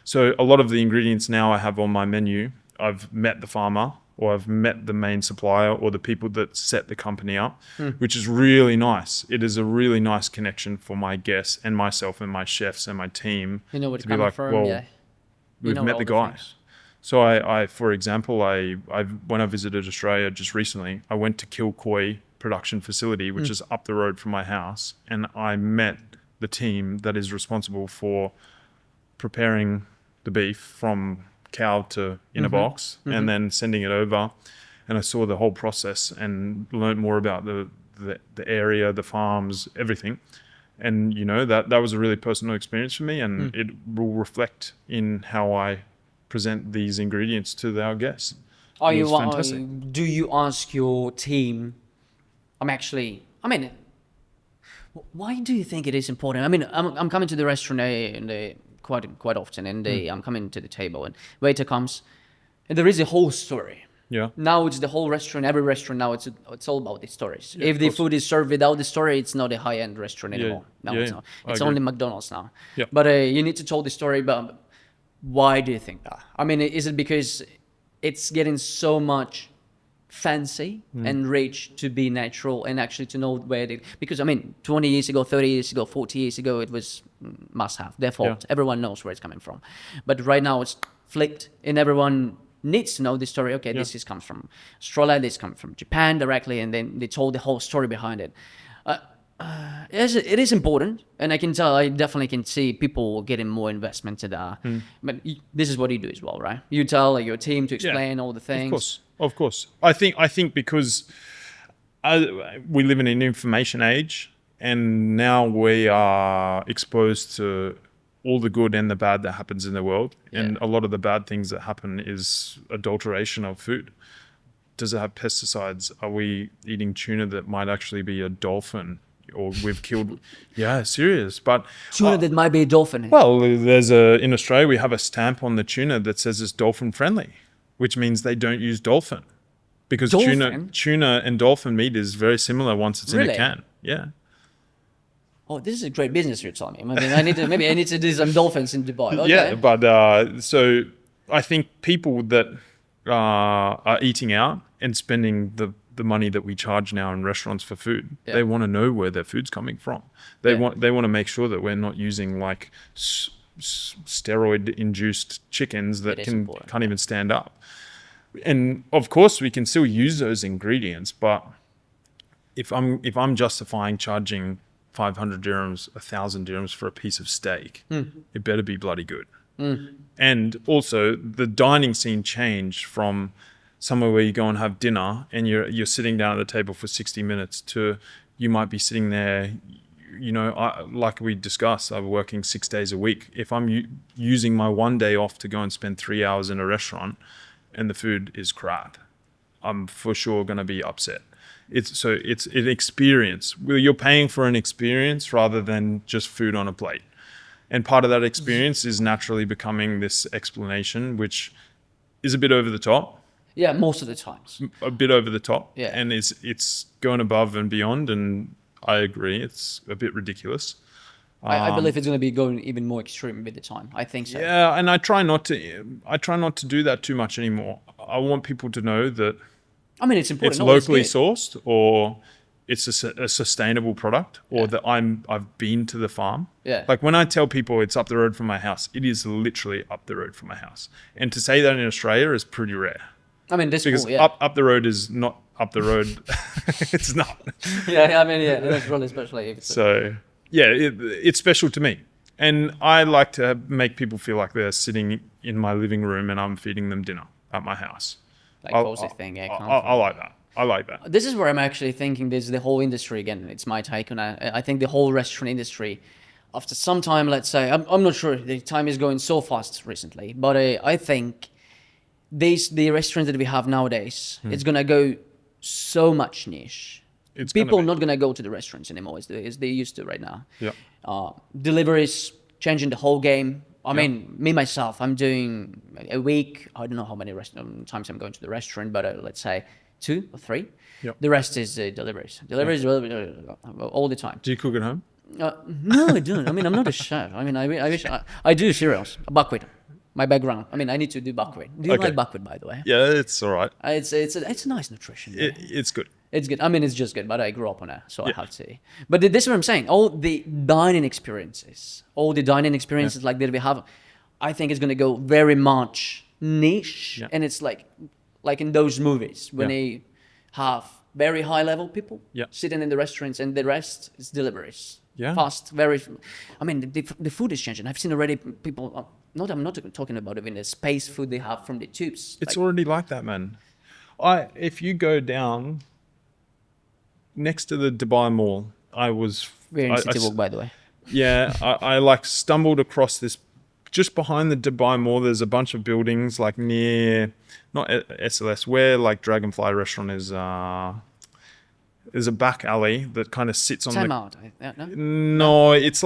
So a lot of the ingredients now I have on my menu, I've met the farmer, or I've met the main supplier, or the people that set the company up, which is really nice. It is a really nice connection for my guests and myself and my chefs and my team You know where it's to be coming like, from, well, yeah. we've know met all the the guy. things. So I for example, I when I visited Australia just recently, I went to Kilcoy production facility, which is up the road from my house, and I met the team that is responsible for preparing the beef from cow to in a box and then sending it over. And I saw the whole process and learned more about the area, the farms, everything. And you know, that was a really personal experience for me, and it will reflect in how I present these ingredients to our guests. It was fantastic. Do you ask your team? Why do you think it is important? I mean, I'm coming to the restaurant quite often, and I'm coming to the table, and waiter comes, and there is a whole story. Yeah. Now it's the whole restaurant. Every restaurant now it's all about the stories. Yeah, if of the course. food is served without the story, it's not a high-end restaurant anymore. No, it's yeah, not. I It's agree. only McDonald's now. Yeah. But you need to tell the story. But why do you think that? I mean, is it because it's getting so much fancy and rich to be natural and actually to know where it? Because I mean, 20 years ago, 30 years ago, 40 years ago, it was must-have, default. Yeah. Everyone knows where it's coming from. But right now it's flicked, and everyone needs to know the story. Okay, this comes from Australia, this comes from Japan directly, and then they told the whole story behind it. It is important, and I definitely can see people getting more investment to that. But this is what you do as well, right? You tell your team to explain all the things. Of course. I think because we live in an information age, and now we are exposed to all the good and the bad that happens in the world. And a lot of the bad things that happen is adulteration of food. Does it have pesticides? Are we eating tuna that might actually be a dolphin? Or we've killed... Yeah, serious. But Tuna that might be a dolphin. well, in Australia, we have a stamp on the tuna that says it's dolphin friendly, which means they don't use dolphin. Because tuna and dolphin meat is very similar once it's in a can. Yeah. Oh, this is a great business you're telling me. I mean, maybe I need to do some dolphins in Dubai. Okay. Yeah, but so I think people that are eating out and spending the money that we charge now in restaurants for food, they want to know where their food's coming from. They want to make sure that we're not using like steroid induced chickens that can't even stand up. And of course we can still use those ingredients, but if I'm justifying charging 500 dirhams, 1,000 dirhams for a piece of steak, it better be bloody good. And also the dining scene changed from somewhere where you go and have dinner and you're sitting down at the table for 60 minutes to you might be sitting there, you know, like we discussed, I'm working 6 days a week. If I'm using my one day off to go and spend 3 hours in a restaurant and the food is crap, I'm for sure going to be upset. It's an experience. You're paying for an experience rather than just food on a plate. And part of that experience is naturally becoming this explanation, which is a bit over the top. Yeah, most of the times. A bit over the top. Yeah. And it's going above and beyond. And I agree, it's a bit ridiculous. I believe it's going to be going even more extreme with the time. I think so. Yeah, and I try not to do that too much anymore. I want people to know that I mean, it's important. it's locally sourced, or it's a sustainable product, or that I've been to the farm. Yeah. Like when I tell people it's up the road from my house, it is literally up the road from my house. And to say that in Australia is pretty rare. I mean, this Because cool, yeah. up the road is not up the road, it's not. Yeah, I mean, yeah, that's really especially if it's So yeah, it's special to me. And I like to make people feel like they're sitting in my living room and I'm feeding them dinner at my house. like cozy thing. Yeah, I like that. I like that. This is where I'm actually thinking this the whole industry again. It's my take on it. I think the whole restaurant industry, after some time, let's say, I'm not sure the time is going so fast recently, but I think the restaurants that we have nowadays, it's gonna go so much niche. It's People gonna be. not gonna go to the restaurants anymore as they used to right now. Yeah. Deliveries changing the whole game. I mean, me myself, I'm doing a week. I don't know how many times I'm going to the restaurant, but let's say 2 or 3. Yep. The rest is deliveries. Deliveries all the time. Do you cook at home? No, I don't. I mean, I'm not a chef. I mean, I wish I do cereals, buckwheat. My background. I mean, I need to do buckwheat. Do you Okay. like buckwheat, by the way? Yeah, it's all right. It's a nice nutrition. Yeah. It's good. It's good. I mean, it's just good, but I grew up on it, so I have to. But this is what I'm saying. All the dining experiences like that we have, I think it's going to go very much niche, and it's like in those movies when they have very high level people sitting in the restaurants, and the rest is deliveries. Yeah. Fast, very. I mean, the food is changing. I've seen already people. I'm not talking about even the space food they have from the tubes. It's already like that, man. If you go down next to the Dubai Mall, We're in City Walk, by the way. Yeah, I like stumbled across this. Just behind the Dubai Mall, there's a bunch of buildings like near, not SLS, where like Dragonfly restaurant is. There's a back alley that kind of sits on Time out. No? No, it's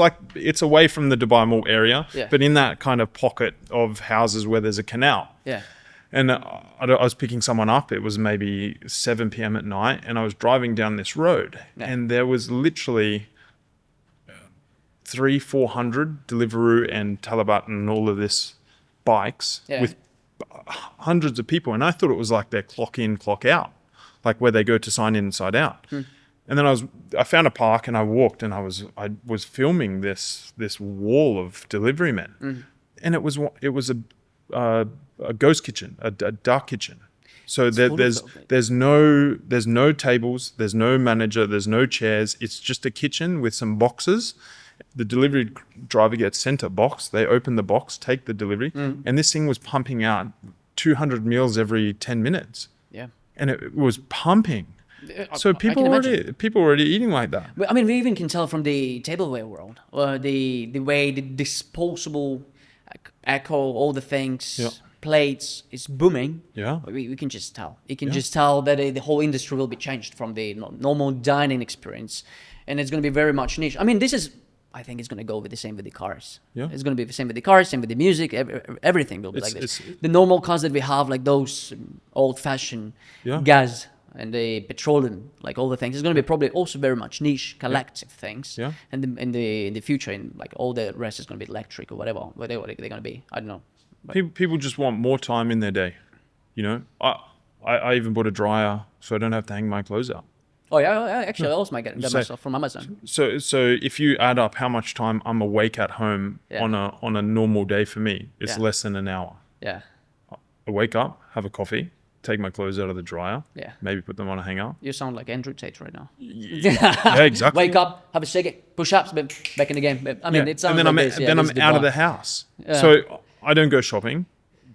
away from the Dubai Mall area, Yeah. but in that kind of pocket of houses where there's a canal. Yeah. And I was picking someone up. It was maybe 7 p.m. at night, and I was driving down this road, and there was literally 300-400 Deliveroo and Talabat and all of this bikes with hundreds of people, and I thought it was like their clock in, clock out, like where they go to sign in and sign out. And then I found a park and I walked, and I was filming this wall of delivery men, and it was a ghost kitchen, a dark kitchen. So there's no tables, there's no manager, there's no chairs. It's just a kitchen with some boxes. The delivery driver gets sent a box. They open the box, take the delivery, and this thing was pumping out 200 meals every 10 minutes. Yeah. And it was pumping. So people already eating like that. But, I mean, we even can tell from the tableware world, the way the disposable echo, all the things, plates is booming. Yeah. We can just tell. You can just tell that the whole industry will be changed from the normal dining experience, and it's going to be very much niche. I mean, I think it's going to go with the same with the cars. Yeah. It's going to be the same with the cars, same with the music. Everything will be like this. The normal cars that we have, like those old-fashioned gas and the petroleum, like all the things, it's going to be probably also very much niche, collective things. Yeah. And in the future, in like all the rest is going to be electric or whatever they're going to be. I don't know. But People just want more time in their day. You know, I even bought a dryer so I don't have to hang my clothes out. Oh yeah, actually, I also might get myself from Amazon. So if you add up how much time I'm awake at home on a normal day for me, it's less than an hour. Yeah. I wake up, have a coffee, take my clothes out of the dryer, Yeah. maybe put them on a hanger. You sound like Andrew Tate right now. Yeah, exactly. Wake up, have a cigarette, push-ups, back in the game. I mean, it sounds and then like this. then I'm this is out of bar. the house. Yeah. So I don't go shopping,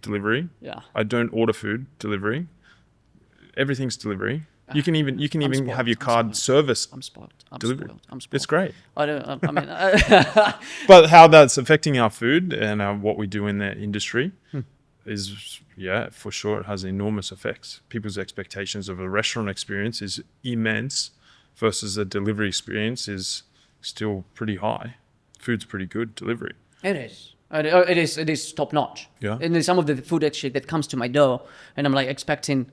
delivery. Yeah. I don't order food, delivery. Everything's delivery. You can even spoiled. have your I'm card spoiled. serviced. I'm spoiled. delivery. I'm spoiled. It's great. I don't. I mean, But how that's affecting our food and what we do in that industry is, for sure, it has enormous effects. People's expectations of a restaurant experience is immense versus a delivery experience is still pretty high. Food's pretty good, delivery. It is. It is top notch. Yeah. And then some of the food actually that comes to my door, and I'm like expecting,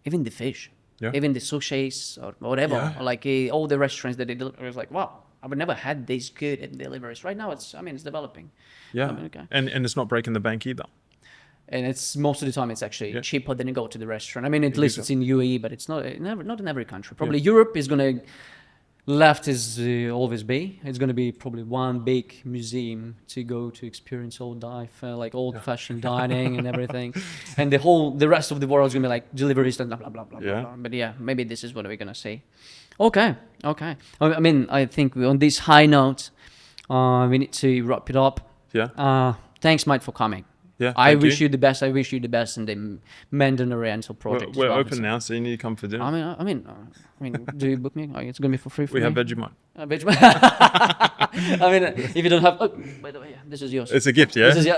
even the fish, even the sushis or whatever, Yeah. or like all the restaurants that they deliver. I was like, wow, I've never had this good in deliveries. Right now, it's developing. Yeah. I mean, okay. And it's not breaking the bank either. And it's most of the time it's actually cheaper than you go to the restaurant. I mean, at least it's in UAE, but it's not in every country. Probably Europe is gonna left is always be. It's going to be probably one big museum to go to experience like old-fashioned dining and everything, and the rest of the world is going to be like deliveries and blah blah blah blah Yeah. blah. But yeah, maybe this is what we're going to see. Okay. I mean, I think on this high note, we need to wrap it up. Yeah. Thanks, mate, for coming. Yeah. I thank wish you the best. I wish you the best in the Mandarin Oriental project. We're as well. open now, so you need to come for dinner. I mean, do you book me? Oh, it's gonna be for free. we me? have Vegemite. Vegemite. I mean, if you don't have, oh, by the way, yeah, this is yours. It's a gift, yeah. This is your,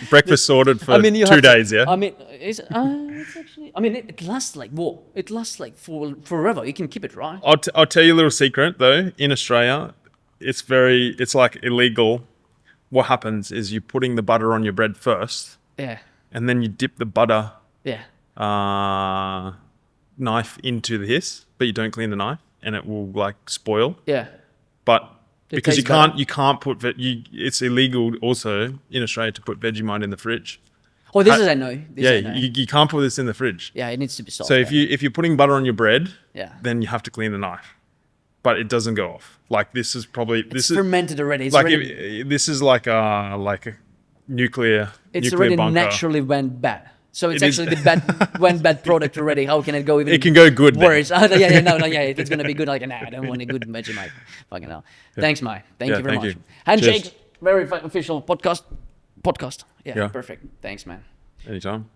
Breakfast sorted for you 2 have to- days, yeah. I mean, it's actually. I mean, it lasts like what? It lasts like forever. You can keep it, right? I'll tell you a little secret though. In Australia, it's like illegal. What happens is you're putting the butter on your bread first, Yeah. and then you dip the butter Yeah. knife into this, but you don't clean the knife, and it will like spoil. Yeah. But because tastes better. you can't put it's illegal also in Australia to put Vegemite in the fridge. Oh, this is I know. This I know. You can't put this in the fridge. Yeah, it needs to be soft. So if you're putting butter on your bread, Yeah. then you have to clean the knife, but it doesn't go off. Like this is fermented already. It's like already, this is like a nuclear. it's nuclear already bunker. naturally went bad. So it's It is- actually the bad product already. How can it go even? It can go good. then. worse. No. If it's gonna be good, like nah, I don't want a good Vegemite. Fucking hell. Thanks, Mike. Thank Yeah, you very thank much. you. Handshake. Cheers. Very official podcast. Yeah, Yeah. perfect. Thanks, man. Anytime.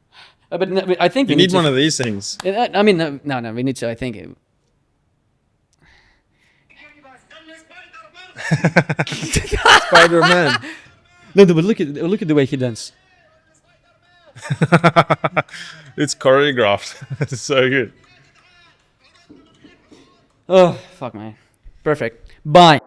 But no, I think You we need to, one of these things. I mean, no. We need to. I think. Spider-Man. No, but look at the way he dances. It's choreographed. It's so good. Oh fuck, man. Perfect. Bye.